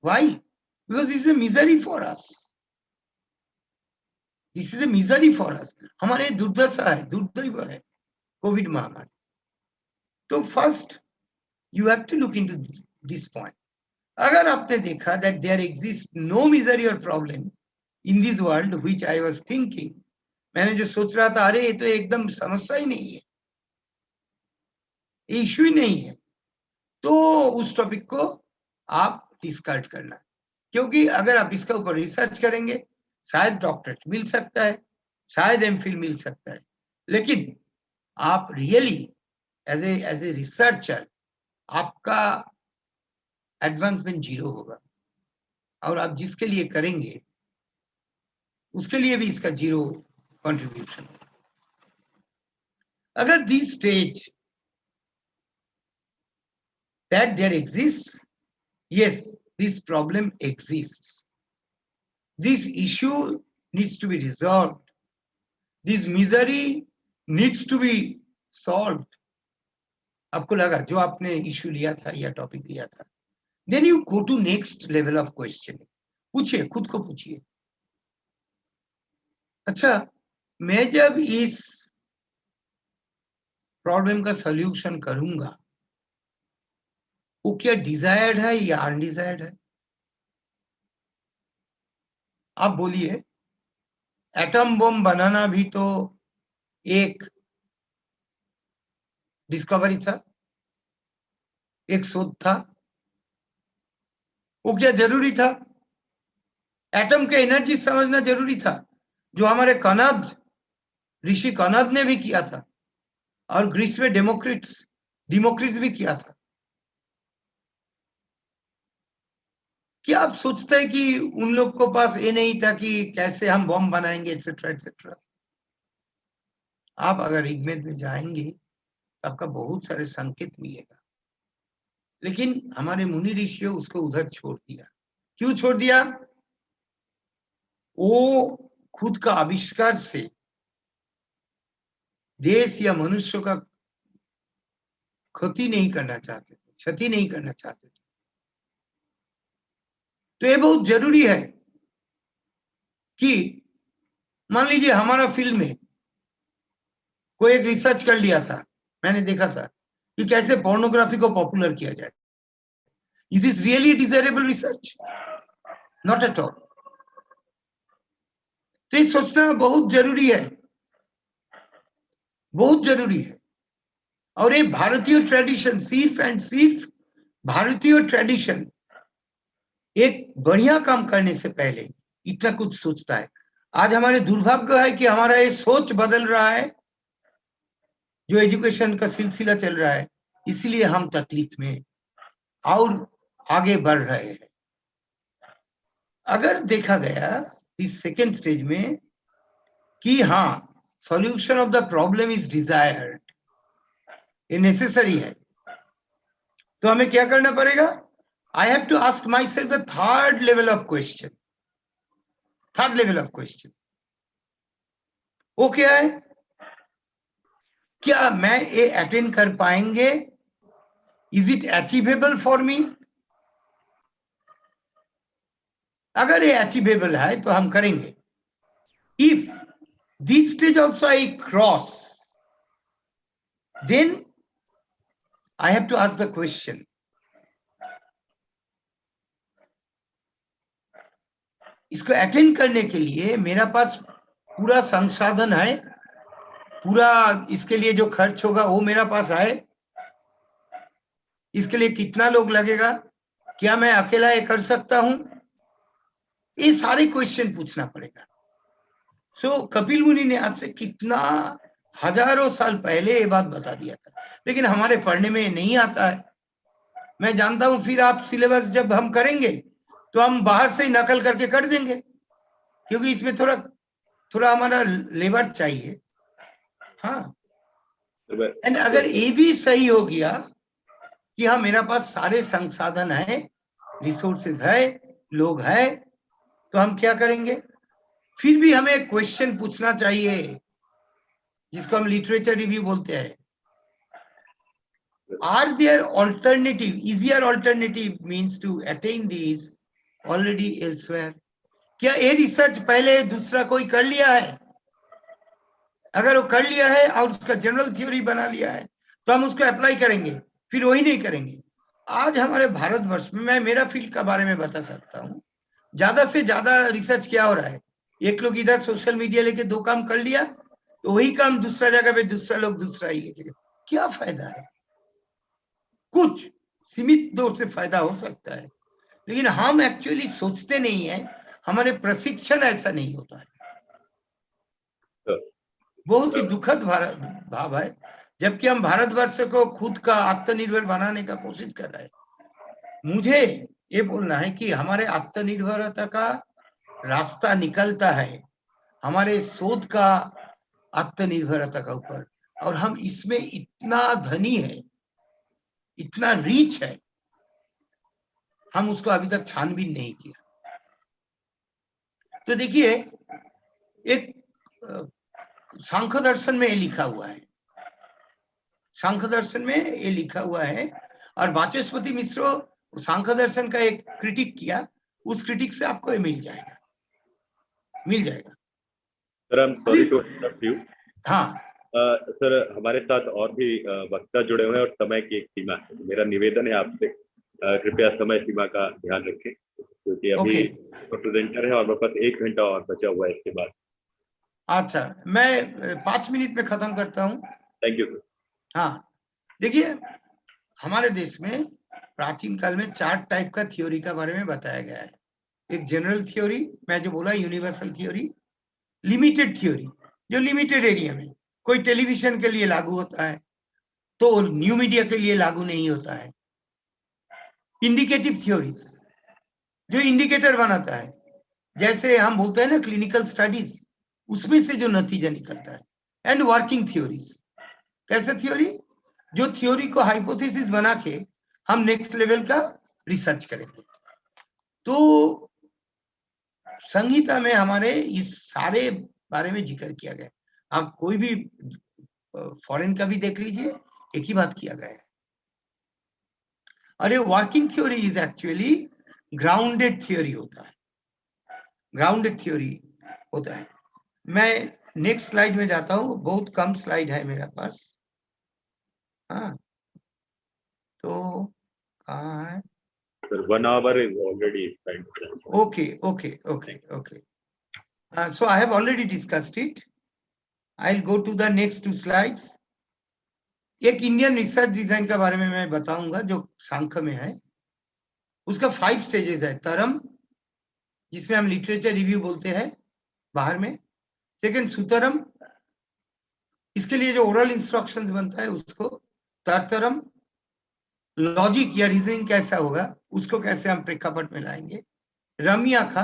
Why? Because this is a misery for us. This is a misery for us. हमारे दुर्दशा है, दुर्दैव है कोविड महामारी। तो first you have to look into this point. अगर आपने देखा that there exist no misery और problem in this world which I was thinking, मैंने जो सोच रहा था, अरे ये तो एकदम समस्या ही नहीं है, इश्यू ही नहीं है, तो उस टॉपिक को आप डिस्कार्ड करना। क्योंकि अगर आप इसके ऊपर रिसर्च करेंगे, शायद डॉक्टरेट मिल सकता है, शायद एमफिल मिल सकता है, लेकिन आप रियली एज ए रिसर्चर आपका एडवांसमेंट जीरो होगा, और आप जिसके लिए करेंगे उसके लिए भी इसका जीरो कंट्रीब्यूशन। अगर this stage that there exists, yes, this problem exists, this issue needs to be resolved, this misery needs to be solved, आपको लगा जो आपने इश्यू लिया था या टॉपिक लिया था, then you go to next level of questioning। पूछिए, खुद को पूछिए, अच्छा मैं जब इस प्रॉब्लम का सॉल्यूशन करूंगा वो क्या डिजायर्ड है या अनडिजायर्ड है? आप बोलिए, एटम बम बनाना भी तो एक डिस्कवरी था, एक शोध था, वो क्या जरूरी था? एटम के एनर्जी समझना जरूरी था, जो हमारे कनद ऋषि कनद ने भी किया था, और ग्रीस में डेमोक्रिट्स भी किया था। क्या आप सोचते हैं कि उन लोग को पास ये नहीं था कि कैसे हम बम बनाएंगे एक्सेट्रा एक्सेट्रा? आप अगर ऋग्वेद में जाएंगे तो आपका बहुत सारे संकेत मिलेगा, लेकिन हमारे मुनि ऋषियों उसको उधर छोड़ दिया। क्यों छोड़ दिया? वो खुद का आविष्कार से देश या मनुष्य का क्षति नहीं करना चाहते थे। तो ये बहुत जरूरी है कि मान लीजिए हमारा फील्ड में कोई एक रिसर्च कर लिया था, मैंने देखा था कि कैसे पोर्नोग्राफी को पॉपुलर किया जाए। Is this really desirable research? Not at all. तो ये सोचना बहुत जरूरी है, बहुत जरूरी है। और ये भारतीय ट्रेडिशन, सिर्फ एंड सिर्फ भारतीय ट्रेडिशन एक बढ़िया काम करने से पहले इतना कुछ सोचता है। आज हमारे दुर्भाग्य है कि हमारा ये सोच बदल रहा है, जो एजुकेशन का सिलसिला चल रहा है, इसलिए हम तकलीफ में और आगे बढ़ रहे हैं। अगर देखा गया इस सेकेंड स्टेज में कि हाँ solution of the problem is desired, ये नेसेसरी है, तो हमें क्या करना पड़ेगा? I have to ask myself a third level of question. वो क्या है? क्या मैं ये अटेंड कर पाएंगे? Is it achievable for me? अगर ये achievable है तो हम करेंगे। If this stage also I cross, then I have to ask the question, इसको अटेंड करने के लिए मेरा पास पूरा संसाधन है, पूरा इसके लिए जो खर्च होगा वो मेरा पास है, इसके लिए कितना लोग लगेगा, क्या मैं अकेला ये कर सकता हूं? ये सारे क्वेश्चन पूछना पड़ेगा। सो कपिल मुनि ने आज से कितना हजारों साल पहले ये बात बता दिया था, लेकिन हमारे पढ़ने में नहीं आता है। मैं जानता हूं फिर आप सिलेबस जब हम करेंगे तो हम बाहर से ही नकल करके कर देंगे, क्योंकि इसमें थोड़ा थोड़ा हमारा लेबर चाहिए। हाँ, एंड अगर ये भी सही हो गया कि हाँ मेरा पास सारे संसाधन है, रिसोर्सेज है, लोग है, तो हम क्या करेंगे? फिर भी हमें क्वेश्चन पूछना चाहिए, जिसको हम लिटरेचर रिव्यू बोलते हैं। Are there alternative, easier alternative means to attain these already elsewhere? क्या ये रिसर्च पहले दूसरा कोई कर लिया है? अगर वो कर लिया है और उसका जनरल थ्योरी बना लिया है तो हम उसको अप्लाई करेंगे, फिर वही नहीं करेंगे। आज हमारे भारतवर्ष में, मैं मेरा फील्ड के बारे में बता सकता हूँ, ज्यादा से ज्यादा रिसर्च क्या हो रहा है, एक लोग इधर सोशल मीडिया लेके 2 काम कर लिया तो वही काम दूसरा जगह पे दूसरा लोग दूसरा ही लेके, क्या फायदा है? कुछ सीमित दौर से फायदा हो सकता है, लेकिन हम एक्चुअली सोचते नहीं है, हमारे प्रशिक्षण ऐसा नहीं होता है। बहुत ही दुखद भाव है, जबकि हम भारतवर्ष को खुद का आत्मनिर्भर बनाने का कोशिश कर रहे हैं। मुझे ये बोलना है कि हमारे आत्मनिर्भरता का रास्ता निकलता है हमारे शोध का आत्मनिर्भरता का ऊपर, और हम इसमें इतना धनी है, इतना रीच है, हम उसको अभी तक छानबीन नहीं किया। तो देखिए, एक सांख्य दर्शन में ये लिखा हुआ है, सांख्य दर्शन में ये लिखा हुआ है, और वाचस्पति मिश्र सांख्य दर्शन का एक क्रिटिक किया, उस क्रिटिक से आपको ये मिल जाएगा, मिल जाएगा। Sir, I am sorry to interrupt you. हाँ सर, हमारे साथ और भी वक्ता जुड़े हुए हैं और समय की एक सीमा है। मेरा निवेदन है आपसे, कृपया समय सीमा का ध्यान रखें, क्योंकि अभी प्रेजेंटर है और मेरे पास 1 घंटा और बचा हुआ है इसके बाद। अच्छा, मैं 5 मिनट में खत्म करता हूँ। Thank you sir. हाँ, देखिए, हमारे देश में प्राचीन काल में 4 टाइप का थ्योरी का बारे में बताया गया है। एक जनरल थ्योरी, मैं जो बोला यूनिवर्सल थ्योरी, लिमिटेड थ्योरी जो लिमिटेड एरिया में, कोई टेलीविजन के लिए लागू होता है तो न्यू मीडिया के लिए लागू नहीं होता है। इंडिकेटिव थ्योरीज जो इंडिकेटर बनाता है, जैसे हम बोलते हैं ना क्लिनिकल स्टडीज, उसमें से जो नतीजा निकलता है। एंड वर्किंग थ्योरीज, कैसे थ्योरी? जो थ्योरी को हाइपोथेसिस बना के हम नेक्स्ट लेवल का रिसर्च करेंगे। तो संहिता में हमारे इस सारे बारे में जिक्र किया गया। आप कोई भी फॉरेन का भी देख लीजिए, एक ही बात किया गया है। और ये working theory is actually grounded theory होता है, ग्राउंडेड थ्योरी होता है। मैं नेक्स्ट स्लाइड में जाता हूँ, बहुत कम स्लाइड है मेरे पास। हाँ, तो कहाँ है? Sir, 1 hour is already spent. Okay. So I have already discussed it. I'll go to the next 2 slides. एक इंडियन रिसर्च डिजाइन के बारे में मैं बताऊंगा जो सांख्य में है। उसका 5 स्टेजेस है। तरम, जिसमें हम लिटरेचर रिव्यू बोलते हैं बाहर में। सेकंड सुतरम, इसके लिए जो ओरल इंस्ट्रक्शंस बनता है उसको। तरतरम, लॉजिक या रीजनिंग कैसा होगा उसको कैसे हम प्रेक्षापट में लाएंगे। रम्याखा,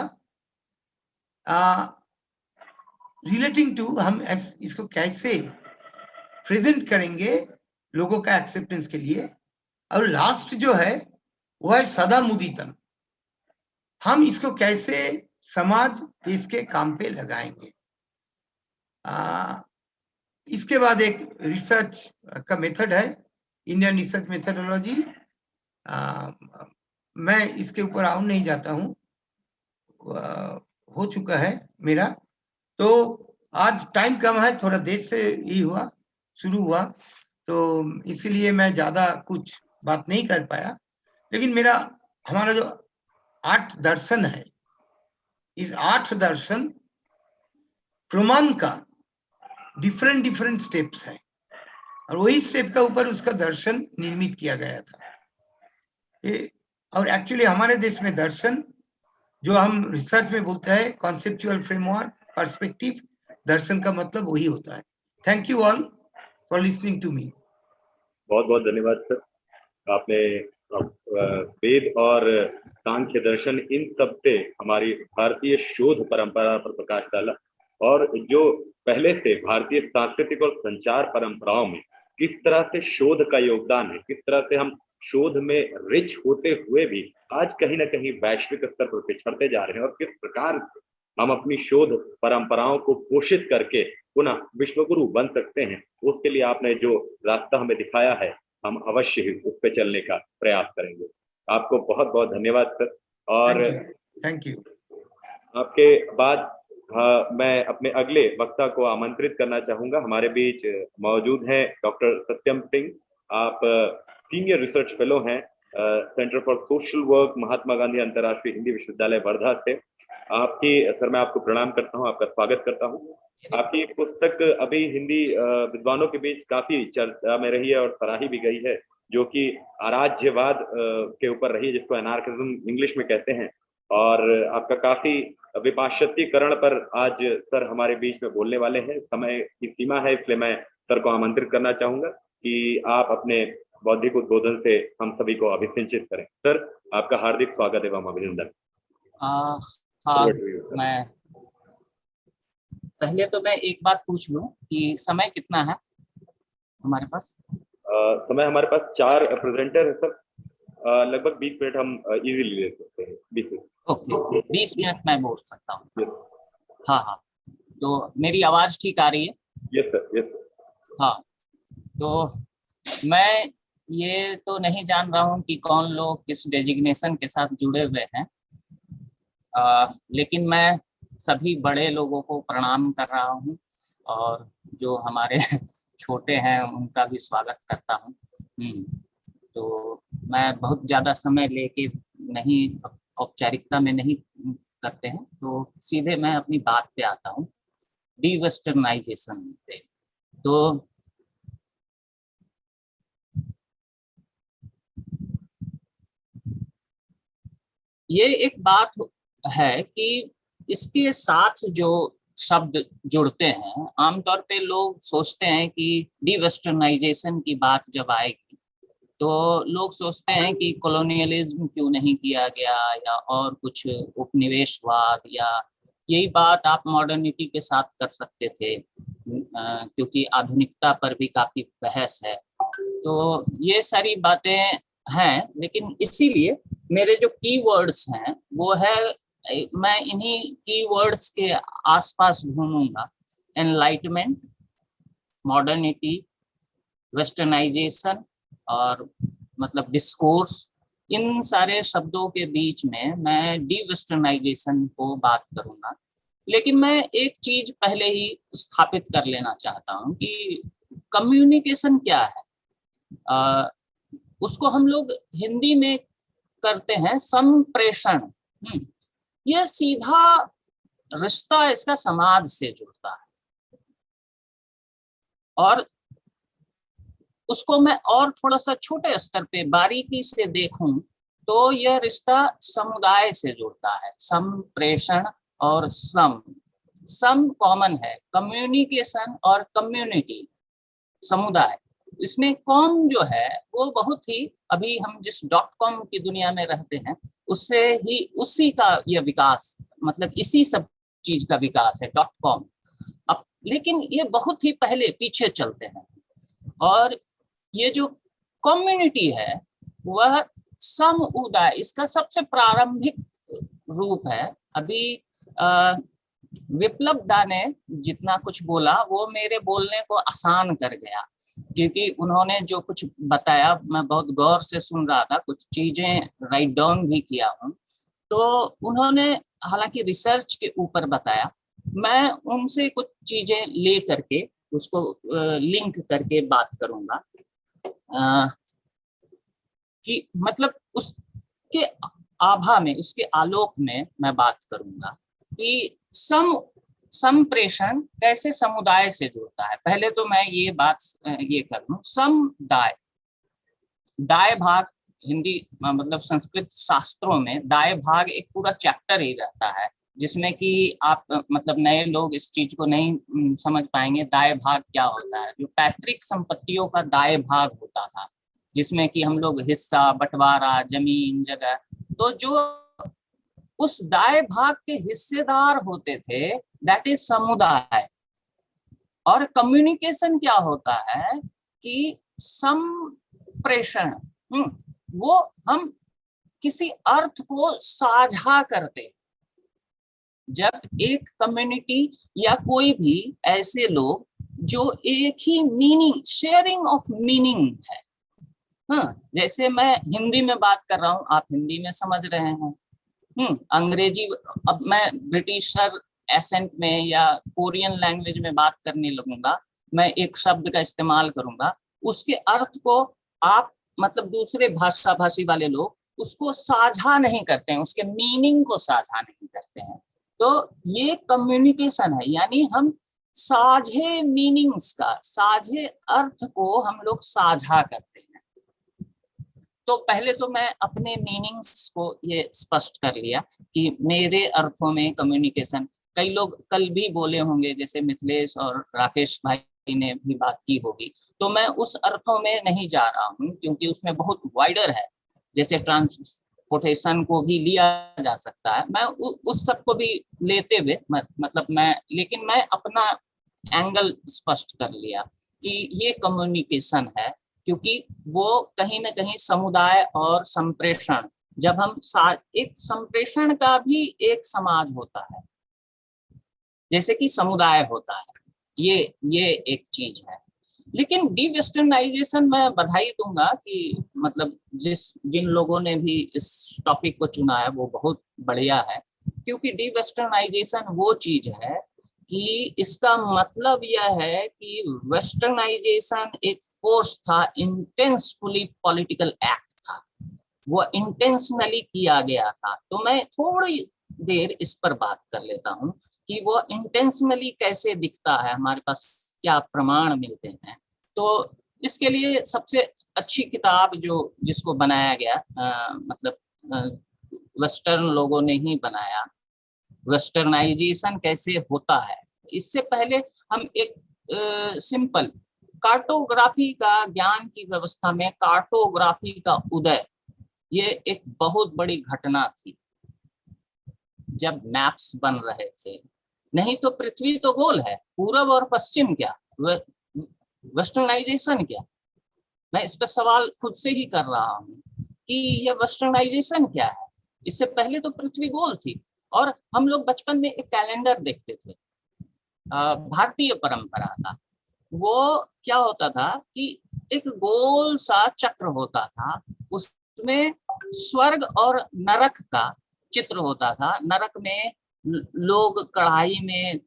रिलेटिंग टू हम इसको कैसे प्रेजेंट करेंगे लोगों का एक्सेप्टेंस के लिए। और लास्ट जो है वो है सदा मुदितम, हम इसको कैसे समाज देश के काम पे लगाएंगे। इसके बाद एक रिसर्च का मेथड है, इंडियन रिसर्च मेथोडोलॉजी। मैं इसके ऊपर आऊं नहीं जाता हूं, हो चुका है मेरा। तो आज टाइम कम है, थोड़ा देर से ही हुआ, शुरू हुआ, तो इसीलिए मैं ज्यादा कुछ बात नहीं कर पाया। लेकिन हमारा जो 8 दर्शन है, इस 8 दर्शन प्रमाण का डिफरेंट स्टेप्स है, और वही स्टेप का ऊपर उसका दर्शन निर्मित किया गया था। और एक्चुअली हमारे देश में दर्शन, जो हम रिसर्च में बोलते हैं कॉन्सेप्चुअल फ्रेमवर्क, पर्सपेक्टिव, दर्शन का मतलब वही होता है। Thank you all for listening to me. बहुत बहुत धन्यवाद सर, आपने वेद और सांख्य दर्शन, इन सब से हमारी भारतीय शोध परंपरा पर प्रकाश डाला, और जो पहले से भारतीय सांस्कृतिक और संचार परंपराओं में किस तरह से शोध का योगदान है, किस तरह से हम शोध में रिच होते हुए भी आज कहीं ना कहीं वैश्विक स्तर पर पिछड़ते जा रहे हैं, और किस प्रकार हम अपनी शोध परंपराओं को पोषित करके पुनः विश्वगुरु बन सकते हैं, उसके लिए आपने जो रास्ता हमें दिखाया है, हम अवश्य ही उस पर चलने का प्रयास करेंगे। आपको बहुत बहुत धन्यवाद सर। और थैंक यू। आपके बाद मैं अपने अगले वक्ता को आमंत्रित करना चाहूंगा। हमारे बीच मौजूद हैं डॉक्टर सत्यम सिंह। आप सीनियर रिसर्च फेलो हैं centre for social work, Mahatma Gandhi अंतर्राष्ट्रीय हिंदी विश्वविद्यालय वर्धा से। आपकी सर, मैं आपको प्रणाम करता हूं, आपका स्वागत करता हूं। आपकी पुस्तक अभी हिंदी विद्वानों के बीच काफी चर्चा में रही है और सराही भी गई है, जो कि अराज्यवाद के ऊपर रही है, जिसको एनार्किज्म इंग्लिश में कहते हैं। और आपका काफी विपाश्चात्यकरण पर आज सर हमारे बीच में बोलने वाले हैं। समय की सीमा है, इसलिए मैं सर को आमंत्रित करना चाहूंगा कि आप अपने बौद्धिक उद्बोधन से हम सभी को अभिसिंचित करें। सर, आपका हार्दिक स्वागत एवं अभिनंदन। हाँ, मैं पहले तो मैं एक बात पूछ लूं कि समय कितना है हमारे पास? समय हमारे पास 4 प्रेजेंटर है सर। लगभग 20 मिनट हम इजीली ले सकते हैं। 20 मिनट। ओके, 20 मिनट मैं बोल सकता हूँ। हाँ हाँ, तो मेरी आवाज ठीक आ रही है? Yes sir, yes sir. हाँ, तो मैं ये तो नहीं जान रहा हूँ कि कौन लोग किस डेजिग्नेशन के साथ जुड़े हुए हैं, लेकिन मैं सभी बड़े लोगों को प्रणाम कर रहा हूँ, और जो हमारे छोटे हैं उनका भी स्वागत करता हूँ। तो मैं बहुत ज़्यादा समय लेके नहीं, औपचारिकता में नहीं करते हैं, तो सीधे मैं अपनी बात पे आता हूँ, डी वेस्टर्नाइजेशन पे। तो ये एक बात है कि इसके साथ जो शब्द जुड़ते हैं, आमतौर पे लोग सोचते हैं कि डी वेस्टर्नाइजेशन की बात जब आएगी तो लोग सोचते हैं कि कॉलोनियलिज्म क्यों नहीं किया गया, या और कुछ उपनिवेशवाद, या यही बात आप मॉडर्निटी के साथ कर सकते थे, क्योंकि आधुनिकता पर भी काफी बहस है। तो ये सारी बातें हैं, लेकिन इसीलिए मेरे जो कीवर्ड्स हैं वो है, मैं इन्हीं कीवर्ड्स के आसपास घूमूंगा। एनलाइटमेंट, मॉडर्निटी, वेस्टर्नाइजेशन और मतलब डिस्कोर्स, इन सारे शब्दों के बीच में मैं डी वेस्टर्नाइजेशन को बात करूंगा। लेकिन मैं एक चीज पहले ही स्थापित कर लेना चाहता हूं कि कम्युनिकेशन क्या है। उसको हम लोग हिंदी में करते हैं संप्रेषण। यह सीधा रिश्ता इसका समाज से जुड़ता है, और उसको मैं और थोड़ा सा छोटे स्तर पे बारीकी से देखूं तो यह रिश्ता समुदाय से जुड़ता है। संप्रेषण और सम कॉमन है, कम्युनिकेशन और कम्युनिटी, समुदाय। इसमें कॉम जो है वो बहुत ही, अभी हम जिस .com की दुनिया में रहते हैं उससे ही, उसी का यह विकास, मतलब इसी सब चीज का विकास है .com। अब लेकिन ये बहुत ही पहले पीछे चलते हैं, और ये जो कम्युनिटी है वह समुदाय, इसका सबसे प्रारंभिक रूप है। अभी विप्लव दा ने जितना कुछ बोला वो मेरे बोलने को आसान कर गया, क्योंकि उन्होंने जो कुछ बताया मैं बहुत गौर से सुन रहा था, कुछ चीजें राइट डाउन भी किया हूँ। तो उन्होंने हालांकि रिसर्च के ऊपर बताया, मैं उनसे कुछ चीजें ले करके उसको लिंक करके बात करूंगा, कि मतलब उसके आभा में, उसके आलोक में मैं बात करूंगा कि संप्रेषण कैसे समुदाय से जुड़ता है। पहले तो मैं ये बात ये कर लूं, समुदाय, दाय भाग, हिंदी मतलब संस्कृत शास्त्रों में दाय भाग एक पूरा चैप्टर ही रहता है, जिसमें कि आप मतलब नए लोग इस चीज को नहीं समझ पाएंगे। दाय भाग क्या होता है? जो पैतृक संपत्तियों का दाय भाग होता था, जिसमें कि हम लोग हिस्सा, बंटवारा, जमीन, जगह, तो जो उस दाय भाग के हिस्सेदार होते थे दैट इज समुदाय। और कम्युनिकेशन क्या होता है कि संप्रेषण, वो हम किसी अर्थ को साझा करते हैं। जब एक कम्युनिटी या कोई भी ऐसे लोग जो एक ही मीनिंग, शेयरिंग ऑफ मीनिंग है, हाँ, जैसे मैं हिंदी में बात कर रहा हूँ, आप हिंदी में समझ रहे हैं, अंग्रेजी, अब मैं ब्रिटिशर एसेंट में या कोरियन लैंग्वेज में बात करने लगूंगा, मैं एक शब्द का इस्तेमाल करूंगा, उसके अर्थ को आप मतलब दूसरे भाषा भाषी वाले लोग उसको साझा नहीं करते हैं, उसके मीनिंग को साझा नहीं करते हैं। तो ये कम्युनिकेशन है, यानी हम साझे मीनिंग्स का, साझे अर्थ को हम लोग साझा करते हैं। तो पहले तो मैं अपने मीनिंग्स को ये स्पष्ट कर लिया कि मेरे अर्थों में कम्युनिकेशन, कई लोग कल भी बोले होंगे, जैसे मिथिलेश और राकेश भाई ने भी बात की होगी, तो मैं उस अर्थों में नहीं जा रहा हूँ क्योंकि उसमें बहुत वाइडर है, जैसे ट्रांसपोर्टेशन को भी लिया जा सकता है, मैं उस सब को भी लेते हुए मतलब लेकिन मैं अपना एंगल स्पष्ट कर लिया कि ये कम्युनिकेशन है, क्योंकि वो कहीं ना कहीं समुदाय और संप्रेषण, जब हम एक संप्रेषण का भी एक समाज होता है जैसे कि समुदाय होता है, ये एक चीज है। लेकिन डी वेस्टर्नाइजेशन मैं बधाई दूंगा कि मतलब जिन लोगों ने भी इस टॉपिक को चुना है वो बहुत बढ़िया है, क्योंकि डी वेस्टर्नाइजेशन वो चीज है कि इसका मतलब यह है कि वेस्टर्नाइजेशन एक फोर्स था, इंटेंसफुली पॉलिटिकल एक्ट था, वो इंटेंशनली किया गया था। तो मैं थोड़ी देर इस पर बात कर लेता हूँ कि वो इंटेंशनली कैसे दिखता है, हमारे पास क्या प्रमाण मिलते हैं। तो इसके लिए सबसे अच्छी किताब जिसको बनाया गया, मतलब वेस्टर्न लोगों ने ही बनाया, वेस्टर्नाइजेशन कैसे होता है। इससे पहले हम एक सिंपल कार्टोग्राफी का, ज्ञान की व्यवस्था में कार्टोग्राफी का उदय, ये एक बहुत बड़ी घटना थी जब मैप्स बन रहे थे। नहीं तो पृथ्वी तो गोल है, पूरब और पश्चिम क्या, वेस्टर्नाइजेशन क्या। मैं इस पर सवाल खुद से ही कर रहा हूँ कि ये वेस्टर्नाइजेशन क्या है। इससे पहले तो पृथ्वी गोल थी, और हम लोग बचपन में एक कैलेंडर देखते थे, भारतीय परंपरा का। वो क्या होता था कि एक गोल सा चक्र होता था, उसमें स्वर्ग और नरक का चित्र होता था। नरक में लोग कढ़ाई में,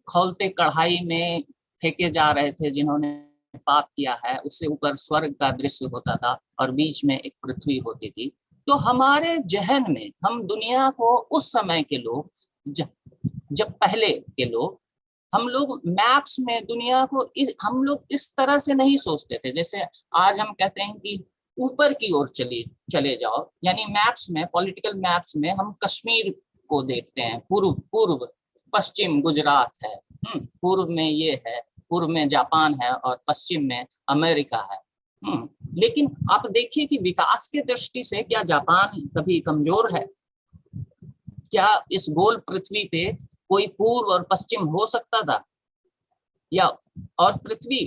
खौलते कढ़ाई में फेंके जा रहे थे जिन्होंने पाप किया है, उससे ऊपर स्वर्ग का दृश्य होता था और बीच में एक पृथ्वी होती थी। तो हमारे जहन में हम दुनिया को, उस समय के लोग, जब पहले के लोग, हम लोग मैप्स में दुनिया को हम लोग इस तरह से नहीं सोचते थे। जैसे आज हम कहते हैं कि ऊपर की ओर चले जाओ, यानी मैप्स में, पॉलिटिकल मैप्स में हम कश्मीर को देखते हैं, पूर्व पश्चिम गुजरात है, पूर्व में ये है, पूर्व में जापान है और पश्चिम में अमेरिका है। लेकिन आप देखिए कि विकास के दृष्टि से क्या जापान कभी कमजोर है? क्या इस गोल पृथ्वी पे कोई पूर्व और पश्चिम हो सकता था? या और पृथ्वी,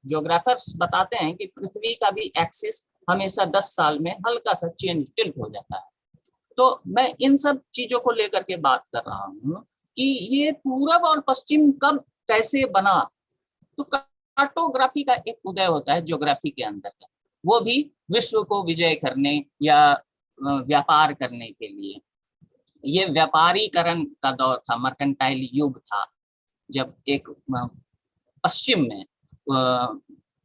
ज्योग्राफर्स बताते हैं कि पृथ्वी का भी एक्सिस हमेशा 10 साल में हल्का सा टिल्ट हो जाता है। तो मैं इन सब चीजों को लेकर के बात कर रहा हूँ कि ये पूरब और पश्चिम कब कैसे बना। तो कार्टोग्राफी का एक उदय होता है ज्योग्राफी के अंदर का, वो भी विश्व को विजय करने या व्यापार करने के लिए। ये व्यापारीकरण का दौर था, मर्केंटाइल युग था, जब एक पश्चिम में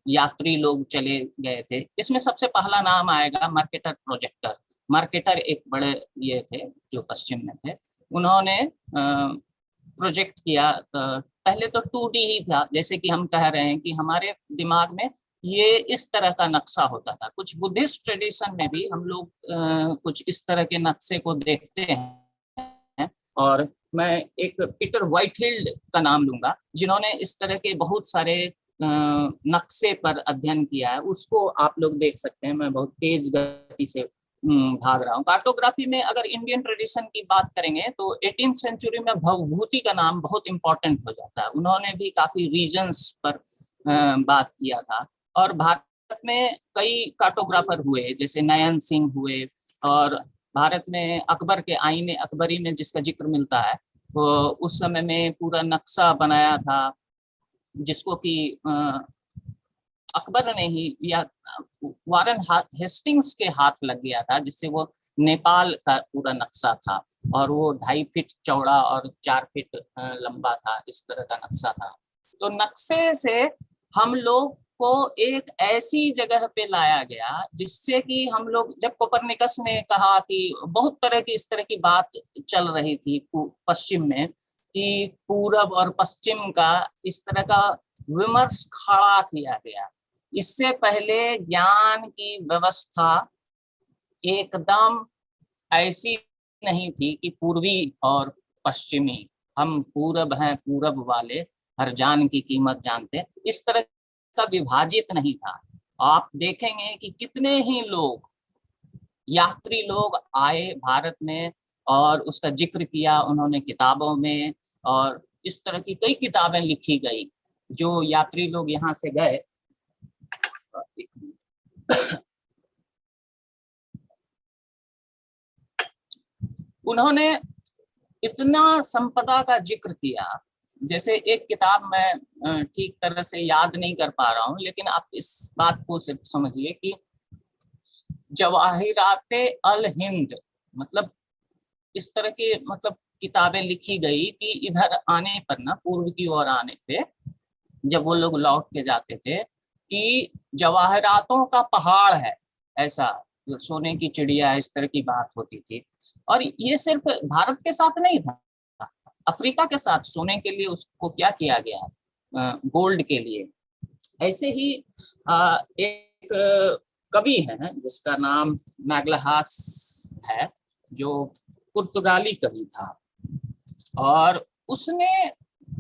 यात्री लोग चले गए थे। इसमें सबसे पहला नाम आएगा मार्केटर प्रोजेक्टर। मार्केटर एक बड़े ये थे जो पश्चिम में थे, उन्होंने प्रोजेक्ट किया। पहले तो 2D ही था, जैसे कि हम कह रहे हैं कि हमारे दिमाग में ये इस तरह का नक्शा होता था। कुछ बुद्धिस्ट ट्रेडिशन में भी हम लोग कुछ इस तरह के नक्शे को देखते हैं। और मैं एक पीटर व्हाइटहील्ड का नाम लूंगा, जिन्होंने इस तरह के बहुत सारे नक्शे पर अध्ययन किया है उसको आप लोग देख सकते हैं। मैं बहुत तेज गति से भाग रहा हूँ। कार्टोग्राफी में अगर इंडियन ट्रेडिशन की बात करेंगे तो 18th सेंचुरी में भवभूति का नाम बहुत इंपॉर्टेंट हो जाता है। उन्होंने भी काफी रीजन्स पर बात किया था। और भारत में कई कार्टोग्राफर हुए, जैसे नयन सिंह हुए, और भारत में अकबर के आईने अकबरी में जिसका जिक्र मिलता है, वो उस समय में पूरा नक्शा बनाया था, जिसको कि अकबर ने ही या वारन हेस्टिंग्स के हाथ लग गया था, जिससे वो नेपाल का पूरा नक्शा था, और वो 2.5 फीट चौड़ा और 4 फीट लंबा था। इस तरह का नक्शा था। तो नक्शे से हम लोग को एक ऐसी जगह पे लाया गया जिससे कि हम लोग, जब कोपरनिकस ने कहा कि बहुत तरह की इस तरह की बात चल रही थी पश्चिम में कि पूरब और पश्चिम का इस तरह का विमर्श खड़ा किया गया। इससे पहले ज्ञान की व्यवस्था एकदम ऐसी नहीं थी कि पूर्वी और पश्चिमी, हम पूरब हैं, पूरब वाले हर जान की कीमत जानते, इस तरह का विभाजित नहीं था। आप देखेंगे कि कितने ही लोग, यात्री लोग आए भारत में और उसका जिक्र किया उन्होंने किताबों में, और इस तरह की कई किताबें लिखी गई जो यात्री लोग यहाँ से गए। उन्होंने इतना संपदा का जिक्र किया। जैसे एक किताब मैं ठीक तरह से याद नहीं कर पा रहा हूँ, लेकिन आप इस बात को सिर्फ समझिए कि जवाहिराते अल हिंद, मतलब इस तरह के मतलब किताबें लिखी गई कि इधर आने पर ना, पूर्व की ओर आने पे जब वो लोग लौट के जाते थे कि जवाहरातों का पहाड़ है, ऐसा सोने की चिड़िया, इस तरह की बात होती थी। और ये सिर्फ भारत के साथ नहीं था, अफ्रीका के साथ सोने के लिए उसको क्या किया गया, गोल्ड के लिए। ऐसे ही एक कवि है जिसका नाम मैगलहास है, जो पुर्तगाली कवि था, और उसने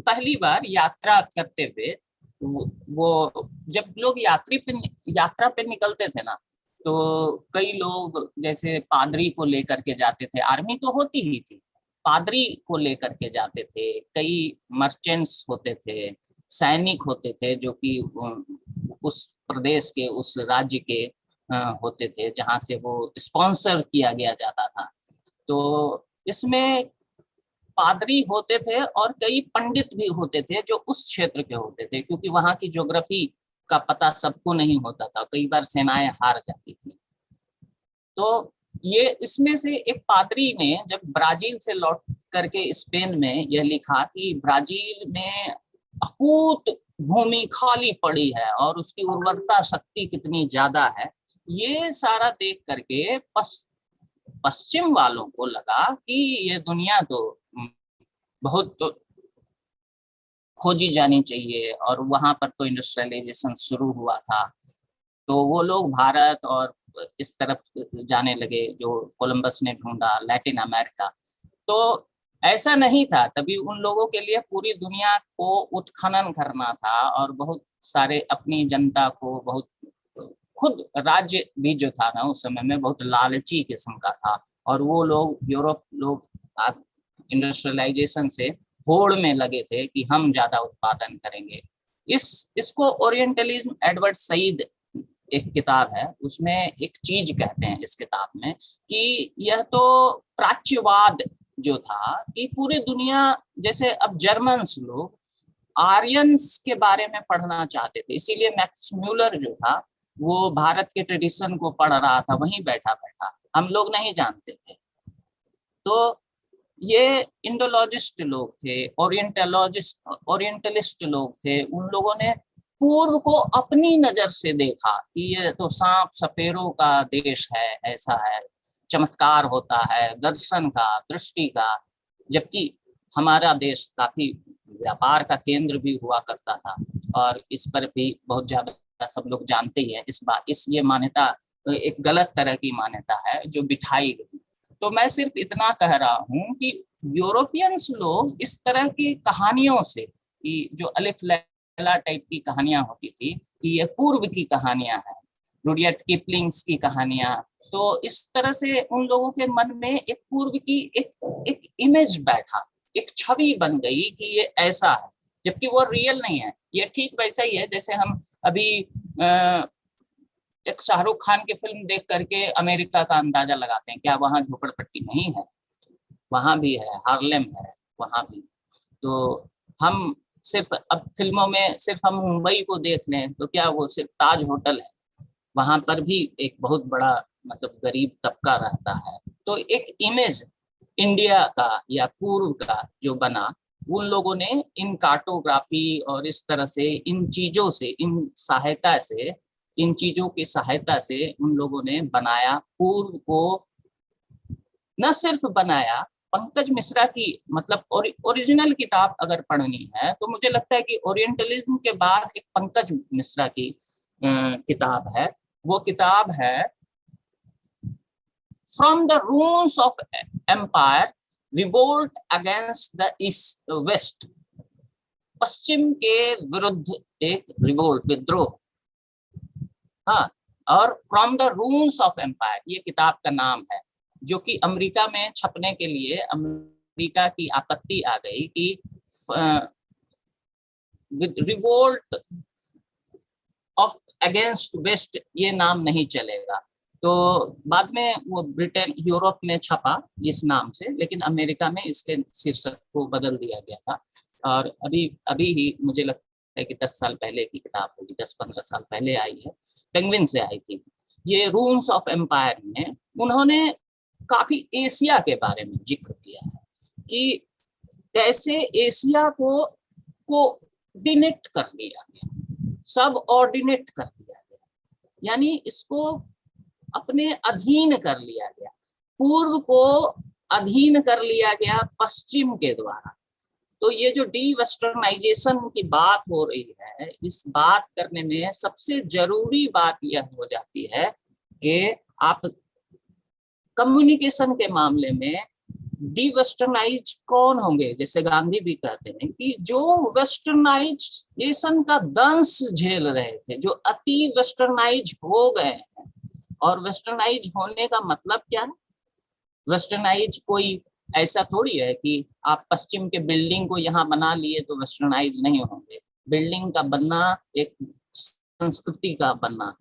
पहली बार यात्रा करते हुए, वो जब लोग यात्रा पे निकलते थे ना, तो कई लोग जैसे पादरी को लेकर के जाते थे, आर्मी तो होती ही थी, पादरी को लेकर के जाते थे, कई मर्चेंट्स होते थे, सैनिक होते थे जो कि उस प्रदेश के, उस राज्य के होते थे जहां से वो स्पॉन्सर किया गया जाता था। तो इसमें पादरी होते थे और कई पंडित भी होते थे जो उस क्षेत्र के होते थे, क्योंकि वहां की ज्योग्राफी का पता सबको नहीं होता था, कई बार सेनाएं हार जाती थी। तो ये इसमें से एक पादरी ने जब ब्राजील से लौट करके स्पेन में यह लिखा कि ब्राजील में अकूत भूमि खाली पड़ी है और उसकी उर्वरता शक्ति कितनी ज्यादा है। ये सारा देख करके पश्चिम वालों को लगा कि ये दुनिया तो बहुत खोजी जानी चाहिए, और वहां पर तो इंडस्ट्रियलाइजेशन शुरू हुआ था। तो वो लोग भारत और इस तरफ जाने लगे जो कोलंबस ने ढूंढा, लैटिन अमेरिका। तो ऐसा नहीं था, तभी उन लोगों के लिए पूरी दुनिया को उत्खनन करना था, और बहुत सारे अपनी जनता को, बहुत खुद राज्य भी जो था ना उस समय में बहुत लालची किस्म का था, और वो लोग यूरोप लोग इंडस्ट्रियलाइजेशन से होड़ में लगे थे कि हम ज्यादा उत्पादन करेंगे। इसको ओरिएंटलिज्म, एडवर्ड सईद एक किताब है, उसमें एक चीज कहते हैं इस किताब में कि यह तो प्राच्यवाद जो था कि पूरी दुनिया, जैसे अब जर्मन्स लोग आर्यंस के बारे में पढ़ना चाहते थे, इसीलिए मैक्स म्यूलर जो था वो भारत के ट्रेडिशन को पढ़ रहा था वहीं बैठा बैठा, हम लोग नहीं जानते थे। तो ये इंडोलॉजिस्ट लोग थे, ओरिएंटलिस्ट लोग थे, उन लोगों ने पूर्व को अपनी नजर से देखा कि ये तो सांप सपेरों का देश है, ऐसा है, चमत्कार होता है दर्शन का, दृष्टि का, जबकि हमारा देश काफी व्यापार का केंद्र भी हुआ करता था, और इस पर भी बहुत ज्यादा सब लोग जानते ही है। ये मान्यता एक गलत तरह की मान्यता है जो बिठाई गई। तो मैं सिर्फ इतना कह रहा हूँ कि यूरोपियंस लोग इस तरह की कहानियों से, कि जो अलिफ नोवेला टाइप की कहानियां होती थी कि ये पूर्व की कहानियां हैं, रुडियट किपलिंग्स की कहानियां। तो इस तरह से उन लोगों के मन में एक पूर्व की एक इमेज बैठा, एक छवि बन गई कि ये ऐसा है, जबकि वो रियल नहीं है। ये ठीक वैसा ही है जैसे हम अभी एक शाहरुख खान की फिल्म देख करके अमेरिका का अंदाजा लगाते हैं, क्या वहाँ झोपड़पट्टी नहीं है? वहां भी है, हार्लेम है, वहां भी। तो हम सिर्फ अब फिल्मों में सिर्फ हम मुंबई को देख लें तो क्या वो सिर्फ ताज होटल है? वहां पर भी एक बहुत बड़ा मतलब गरीब तबका रहता है। तो एक इमेज इंडिया का या पूर्व का जो बना, उन लोगों ने इन कार्टोग्राफी और इस तरह से इन चीजों से, इन सहायता से, इन चीजों की सहायता से उन लोगों ने बनाया पूर्व को। न सिर्फ बनाया, पंकज मिश्रा की मतलब ओरिजिनल किताब अगर पढ़नी है तो मुझे लगता है कि ओरिएंटलिज्म के बाद एक पंकज मिश्रा की किताब है। वो किताब है from the ruins of empire, revolt against the east west. पश्चिम के विरुद्ध एक रिवोल्ट, विद्रोह। हाँ, और from the ruins of empire ये किताब का नाम है, जो कि अमेरिका में छपने के लिए अमेरिका की आपत्ति आ गई कि रिवोल्ट ऑफ अगेंस्ट वेस्ट ये नाम नहीं चलेगा। तो बाद में वो ब्रिटेन, यूरोप में छपा इस नाम से, लेकिन अमेरिका में इसके शीर्षक को बदल दिया गया था। और अभी ही मुझे लगता है कि 10 साल पहले की किताब होगी, 10-15 साल पहले आई है, पेंगुइन से आई थी। ये रून्स ऑफ एम्पायर में उन्होंने काफी एशिया के बारे में जिक्र किया है कि कैसे एशिया को कोऑर्डिनेट कर लिया गया, सब ऑर्डिनेट कर लिया गया, यानी इसको अपने अधीन कर लिया गया, पूर्व को अधीन कर लिया गया पश्चिम के द्वारा। तो ये जो डी वेस्टर्नाइजेशन की बात हो रही है, इस बात करने में सबसे जरूरी बात यह हो जाती है कि आप कम्युनिकेशन के मामले में डी वेस्टर्नाइज कौन होंगे। जैसे गांधी भी कहते हैं कि जो वेस्टर्नाइजेशन का दंश झेल रहे थे, जो अति वेस्टर्नाइज हो गए हैं। और वेस्टर्नाइज होने का मतलब क्या है? वेस्टर्नाइज कोई ऐसा थोड़ी है कि आप पश्चिम के बिल्डिंग को यहाँ बना लिए तो वेस्टर्नाइज नहीं होंगे। बिल्डिंग का बनना एक संस्कृति का बनना।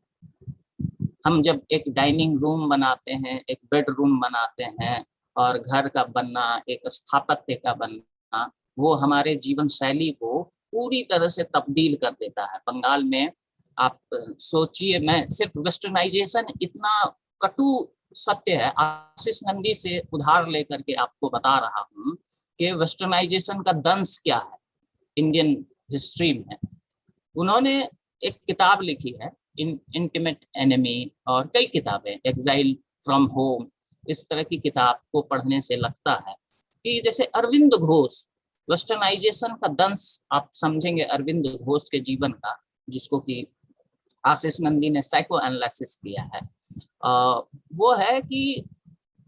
हम जब एक डाइनिंग रूम बनाते हैं, एक बेडरूम बनाते हैं, और घर का बनना, एक स्थापत्य का बनना, वो हमारे जीवन शैली को पूरी तरह से तब्दील कर देता है। बंगाल में आप सोचिए, मैं सिर्फ वेस्टर्नाइजेशन इतना कटु सत्य है, आशीष नंदी से उधार लेकर के आपको बता रहा हूँ कि वेस्टर्नाइजेशन का दंश क्या है इंडियन हिस्ट्री में। उन्होंने एक किताब लिखी है इंटिमेट एनिमी, और कई किताबें, एग्जाइल फ्रॉम होम, इस तरह की किताब को पढ़ने से लगता है कि जैसे अरविंद घोष, वेस्टर्नाइजेशन का दंश आप समझेंगे अरविंद घोष के जीवन का, जिसको कि आशीष नंदी ने साइको एनालिसिस किया है। वो है कि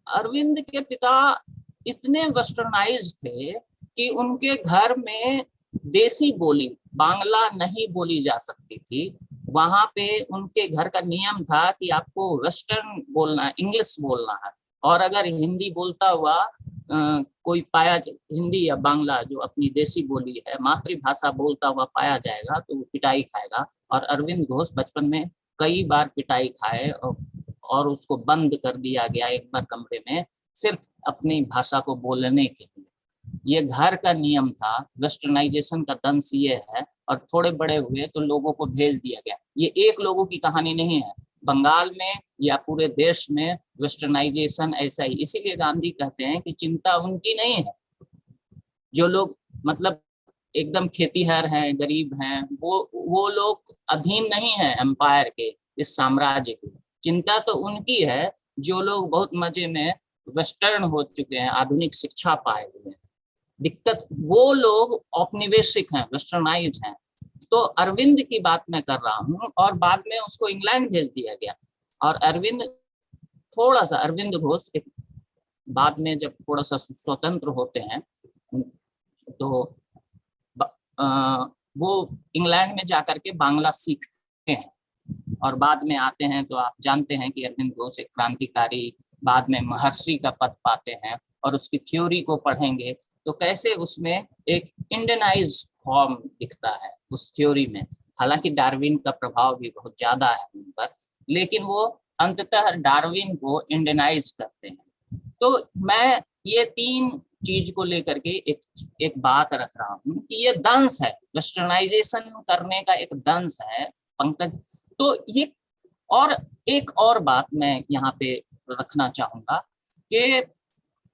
अरविंद के पिता इतने वेस्टर्नाइज थे कि उनके घर में देसी बोली बांग्ला नहीं बोली जा सकती थी। वहां पे उनके घर का नियम था कि आपको वेस्टर्न बोलना, इंग्लिश बोलना है, और अगर हिंदी बोलता हुआ कोई पाया, हिंदी या बांग्ला जो अपनी देसी बोली है, मातृभाषा बोलता हुआ पाया जाएगा तो वो पिटाई खाएगा। और अरविंद घोष बचपन में कई बार पिटाई खाए और उसको बंद कर दिया गया एक बार कमरे में, सिर्फ अपनी भाषा को बोलने के लिए। ये घर का नियम था। वेस्टर्नाइजेशन का दंश ये है, और थोड़े बड़े हुए तो लोगों को भेज दिया गया। ये एक लोगों की कहानी नहीं है, बंगाल में या पूरे देश में वेस्टर्नाइजेशन ऐसा ही। इसीलिए गांधी कहते हैं कि चिंता उनकी नहीं है जो लोग मतलब एकदम खेतीहर हैं, गरीब हैं, वो लोग अधीन नहीं है एम्पायर के, इस साम्राज्य के। चिंता तो उनकी है जो लोग बहुत मजे में वेस्टर्न हो चुके हैं, आधुनिक शिक्षा पाए हुए हैं। दिक्कत वो लोग औपनिवेशिक हैं, वेस्टर्नाइज हैं। तो अरविंद की बात मैं कर रहा हूँ, और बाद में उसको इंग्लैंड भेज दिया गया। और अरविंद घोष एक बाद में जब थोड़ा सा स्वतंत्र होते हैं तो वो इंग्लैंड में जाकर के बांग्ला सीखते हैं और बाद में आते हैं। तो आप जानते हैं कि अरविंद घोष एक क्रांतिकारी, बाद में महर्षि का पद पाते हैं और उसकी थ्योरी को पढ़ेंगे तो कैसे उसमें एक इंडियनाइज फॉर्म दिखता है उस थ्योरी में। हालांकि डार्विन का प्रभाव भी बहुत ज्यादा है उन पर, लेकिन वो अंततः डार्विन को इंडियनाइज करते हैं। तो मैं ये तीन चीज को लेकर के एक बात रख रहा हूँ कि ये दंश है, वेस्टर्नाइजेशन करने का एक दंश है पंकज। तो ये और एक और बात मैं यहाँ पे रखना चाहूंगा कि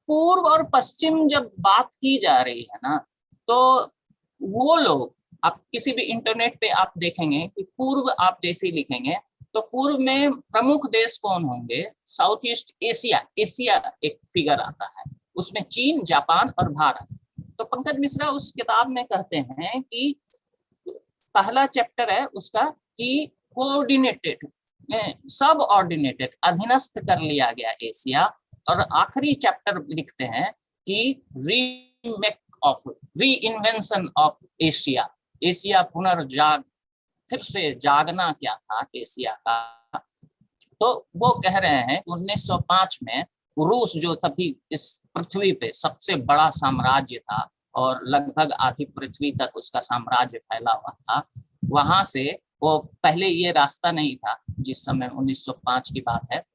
पूर्व और पश्चिम जब बात की जा रही है ना, तो वो लोग, आप किसी भी इंटरनेट पे आप देखेंगे कि पूर्व आप जैसे ही लिखेंगे तो पूर्व में प्रमुख देश कौन होंगे, साउथ ईस्ट एशिया, एशिया एक फिगर आता है, उसमें चीन, जापान और भारत। तो पंकज मिश्रा उस किताब में कहते हैं कि पहला चैप्टर है उसका कि कोऑर्डिनेटेड, सब ऑर्डिनेटेड, अधीनस्थ कर लिया गया एशिया, और आखिरी चैप्टर लिखते हैं कि री इन्वेंशन ऑफ एशिया, एशिया पुनर्जाग, फिर से जागना क्या था एशिया का। तो वो कह रहे हैं 1905 में रूस जो तभी इस पृथ्वी पे सबसे बड़ा साम्राज्य था और लगभग आधी पृथ्वी तक उसका साम्राज्य फैला हुआ था, वहां से वो पहले ये रास्ता नहीं था जिस समय 1905 की बात है,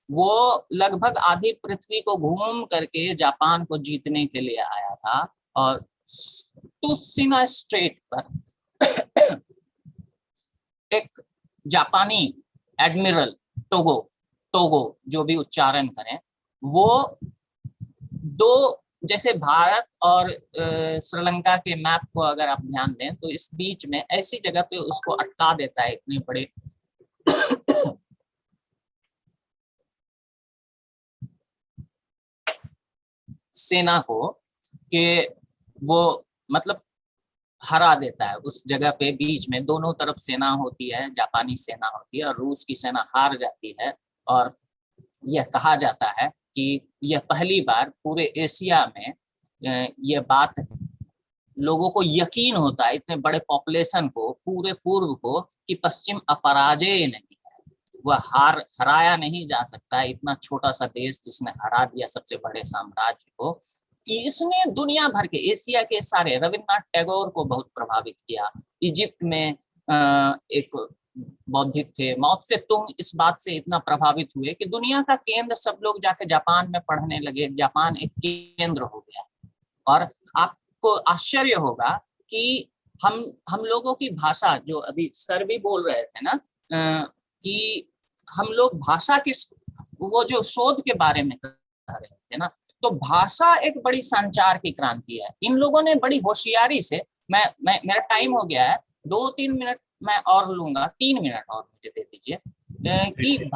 वो लगभग आधी पृथ्वी को घूम करके जापान को जीतने के लिए आया था। और त्सुशिमा स्ट्रेट पर एक जापानी एडमिरल टोगो जो भी उच्चारण करें, वो दो, जैसे भारत और श्रीलंका के मैप को अगर आप ध्यान दें तो इस बीच में ऐसी जगह पे उसको अटका देता है इतने बड़े सेना को कि वो मतलब हरा देता है उस जगह पे। बीच में दोनों तरफ सेना होती है, जापानी सेना होती है और रूस की सेना हार जाती है। और यह कहा जाता है कि यह पहली बार पूरे एशिया में यह बात लोगों को यकीन होता है, इतने बड़े पॉपुलेशन को, पूरे पूर्व को, कि पश्चिम अपराजय नहीं है, वह हराया नहीं जा सकता। इतना छोटा सा देश जिसने हरा दिया सबसे बड़े साम्राज्य को, इसने दुनिया भर के, एशिया के सारे, रविन्द्रनाथ टैगोर को बहुत प्रभावित किया। इजिप्ट में एक बौद्धिक थे, माओ त्से तुंग इस बात से इतना प्रभावित हुए कि दुनिया का केंद्र सब लोग जाके जापान में पढ़ने लगे, जापान एक केंद्र हो गया। और आपको आश्चर्य होगा कि हम लोगों की भाषा, जो अभी सर भी बोल रहे थे ना कि हम लोग भाषा किस, वो जो शोध के बारे में कह रहे थे ना, तो भाषा एक बड़ी संचार की क्रांति है। इन लोगों ने बड़ी होशियारी से, मेरा टाइम हो गया है, 2-3 मिनट मैं और लूंगा, 3 मिनट और मुझे दे दीजिए, कि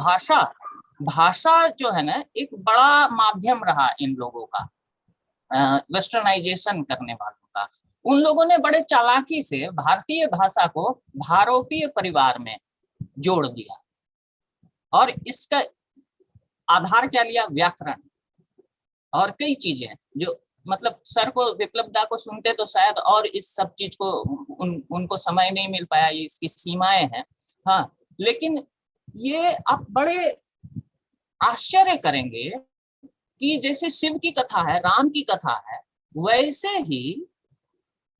भाषा जो है ना एक बड़ा माध्यम रहा इन लोगों का, वेस्टर्नाइजेशन करने वालों का। उन लोगों ने बड़े चालाकी से भारतीय भाषा को भारोपीय परिवार में जोड़ दिया और इसका आधार क्या लिया, व्याकरण और कई चीजें जो, मतलब सर को, विप्लव दा को सुनते तो शायद और इस सब चीज को उनको समय नहीं मिल पाया, ये इसकी सीमाएं हैं। हाँ, लेकिन ये आप बड़े आश्चर्य करेंगे कि जैसे शिव की कथा है, राम की कथा है, वैसे ही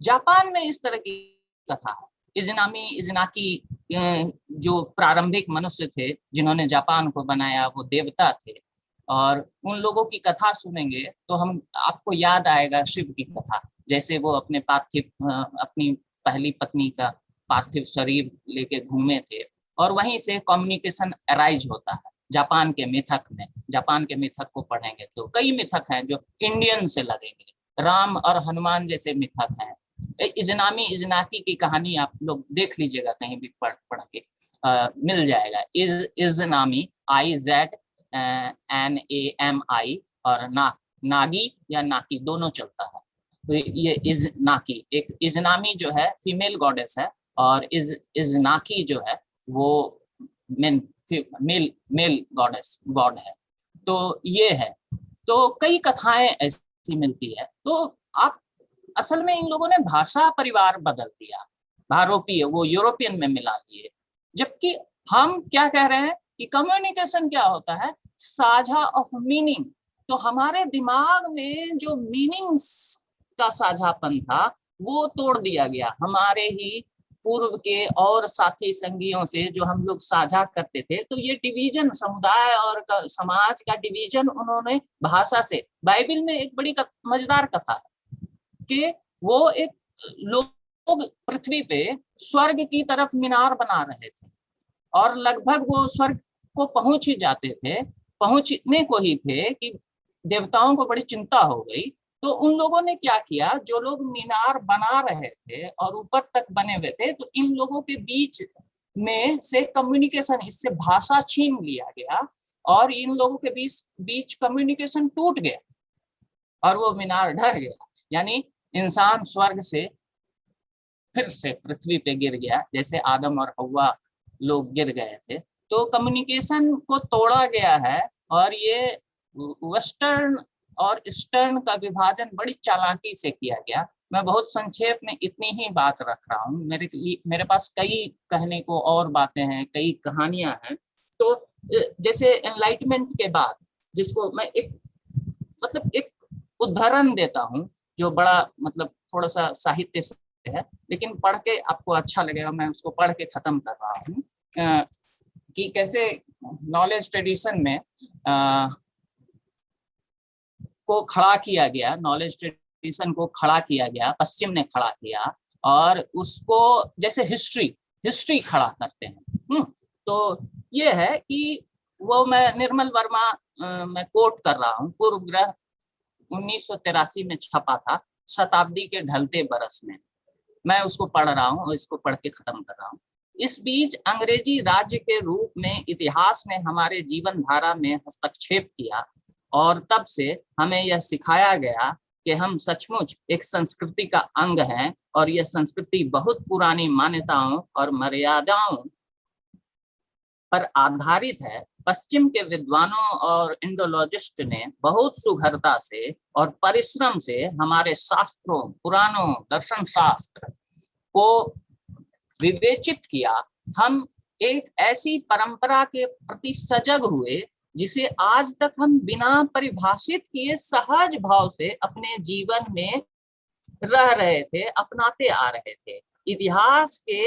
जापान में इस तरह की कथा है। इज़नाकी जो प्रारंभिक मनुष्य थे जिन्होंने जापान को बनाया, वो देवता थे, और उन लोगों की कथा सुनेंगे तो आपको याद आएगा शिव की कथा। जैसे वो अपने अपनी पहली पत्नी का पार्थिव शरीर लेके घूमे थे और वहीं से कम्युनिकेशन अराइज होता है जापान के मिथक में। जापान के मिथक को पढ़ेंगे तो कई मिथक हैं जो इंडियन से लगेंगे, राम और हनुमान जैसे मिथक हैं। इज़नाकी की कहानी आप लोग देख लीजिएगा, कहीं भी पढ़ के मिल जाएगा। इज़नामी, IZNAMI, और नागी या नाकी दोनों चलता है। तो ये इज़नाकी, एक इज़नामी जो है फीमेल गॉडेस है और इज़नाकी जो है वो मेल गॉड है। तो ये है, तो कई कथाएं ऐसी मिलती है। तो आप असल में इन लोगों ने भाषा परिवार बदल दिया। भारोपीय, वो यूरोपियन में मिला लिए। जबकि हम क्या कह रहे हैं कि कम्युनिकेशन क्या होता है, साझा ऑफ मीनिंग। तो हमारे दिमाग में जो मीनिंग्स का साझापन था वो तोड़ दिया गया, हमारे ही पूर्व के और साथी संगियों से जो हम लोग साझा करते थे। तो ये डिवीजन, समुदाय और समाज का डिवीजन उन्होंने भाषा से, बाइबल में एक बड़ी मजेदार कथा है कि वो एक लोग पृथ्वी पे स्वर्ग की तरफ मीनार बना रहे थे और लगभग वो स्वर्ग को पहुंच ही जाते थे, पहुंचने को ही थे कि देवताओं को बड़ी चिंता हो गई। तो उन लोगों ने क्या किया, जो लोग मीनार बना रहे थे और ऊपर तक बने हुए थे, तो इन लोगों के बीच में से कम्युनिकेशन, इससे भाषा छीन लिया गया और इन लोगों के बीच कम्युनिकेशन टूट गया और वो मीनार ढह गया। यानी इंसान स्वर्ग से फिर से पृथ्वी पे गिर गया, जैसे आदम और हव्वा लोग गिर गए थे। तो कम्युनिकेशन को तोड़ा गया है और ये वेस्टर्न और ईस्टर्न का विभाजन बड़ी चालाकी से किया गया। मैं बहुत संक्षेप में इतनी ही बात रख रहा हूँ, मेरे पास कई कहने को और बातें हैं, कई कहानियां हैं। तो जैसे एनलाइटमेंट के बाद, जिसको मैं एक उदाहरण देता हूँ जो बड़ा थोड़ा सा साहित्य से है, लेकिन पढ़ के आपको अच्छा लगेगा, मैं उसको पढ़ के खत्म कर रहा हूँ कि कैसे नॉलेज ट्रेडिशन में को खड़ा किया गया, नॉलेज ट्रेडिशन को खड़ा किया गया, पश्चिम ने खड़ा किया और उसको जैसे हिस्ट्री खड़ा करते हैं। तो ये है कि वो मैं निर्मल वर्मा मैं कोट कर रहा हूँ, पूर्व ग्रह 1983 में छपा था, शताब्दी के ढलते बरस में। मैं उसको पढ़ रहा हूँ और इसको पढ़ के खत्म कर रहा हूँ। इस बीच अंग्रेजी राज्य के रूप में इतिहास ने हमारे जीवन धारा में हस्तक्षेप किया और तब से हमें यह सिखाया गया कि हम सचमुच एक संस्कृति का अंग हैं और यह संस्कृति बहुत पुरानी मान्यताओं और मर्यादाओं पर आधारित है। पश्चिम के विद्वानों और इंडोलॉजिस्ट ने बहुत सुघरता से और परिश्रम से हमारे शास्त्रों, पुराणों, दर्शन शास्त्र को विवेचित किया। हम एक ऐसी परंपरा के प्रति सजग हुए जिसे आज तक हम बिना परिभाषित किए सहज भाव से अपने जीवन में रह रहे थे, अपनाते आ रहे थे। इतिहास के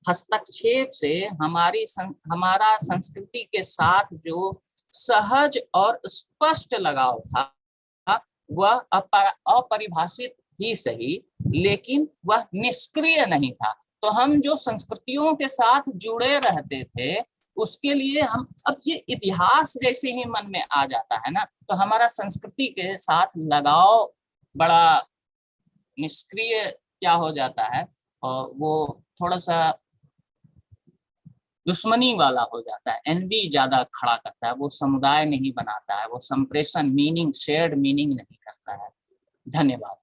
हस्तक्षेप से हमारा संस्कृति के साथ जो सहज और स्पष्ट लगाव था वह अपरिभाषित ही सही, लेकिन वह निष्क्रिय नहीं था। तो हम जो संस्कृतियों के साथ जुड़े रहते थे उसके लिए हम, अब ये इतिहास जैसे ही मन में आ जाता है ना, तो हमारा संस्कृति के साथ लगाव बड़ा निष्क्रिय क्या हो जाता है और वो थोड़ा सा दुश्मनी वाला हो जाता है, एनवी ज्यादा खड़ा करता है, वो समुदाय नहीं बनाता है, वो संप्रेषण, मीनिंग, शेयर्ड मीनिंग नहीं करता है। धन्यवाद।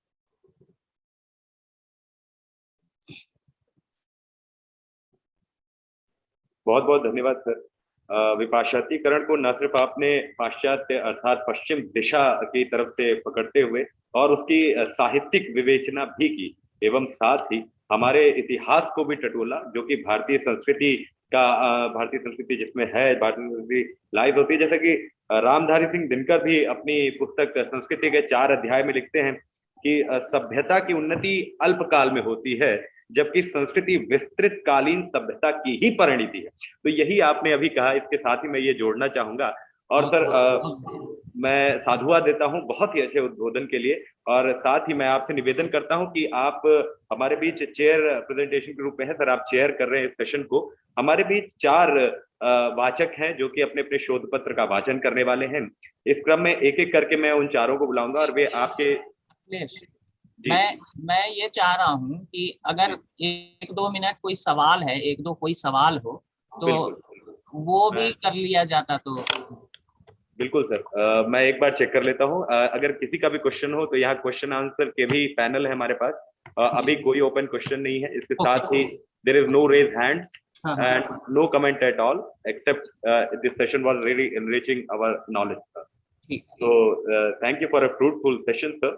बहुत बहुत धन्यवाद सर। विपाश्चातीकरण को न सिर्फ आपने पाश्चात्य अर्थात पश्चिम दिशा की तरफ से पकड़ते हुए और उसकी साहित्यिक विवेचना भी की, एवं साथ ही हमारे इतिहास को भी टटोला, जो कि भारतीय संस्कृति जिसमें है, भारतीय संस्कृति लाइव होती है। जैसा कि रामधारी सिंह दिनकर भी अपनी पुस्तक संस्कृति के 4 अध्याय में लिखते हैं कि सभ्यता की उन्नति अल्पकाल में होती है, जबकि संस्कृति विस्तृत कालीन सभ्यता की ही परिणति है। तो यही आपने अभी कहा, इसके साथ ही मैं ये जोड़ना चाहूंगा। और सर मैं साधुवाद देता हूं बहुत ही अच्छे उद्बोधन के लिए, और साथ ही मैं आपसे निवेदन करता हूं कि आप हमारे बीच चेयर प्रेजेंटेशन के रूप में है सर, आप चेयर कर रहे हैं इस सेशन को। हमारे बीच 4 वाचक हैं जो कि अपने अपने शोध पत्र का वाचन करने वाले हैं। इस क्रम में एक एक करके मैं उन चारों को बुलाऊंगा और वे आपके मैं ये चाह रहा हूँ कि अगर 1-2 मिनट कोई सवाल है, 1-2 कोई सवाल हो तो वो भी कर लिया जाता तो। बिल्कुल सर, मैं एक बार चेक कर लेता हूँ। अगर किसी का भी क्वेश्चन हो तो यहाँ क्वेश्चन आंसर के भी पैनल है हमारे पास। अभी कोई ओपन क्वेश्चन नहीं है। इसके साथ ही there is no raised hands and no comment at all, except this session was really enriching our knowledge, sir. So thank you for a fruitful session, sir.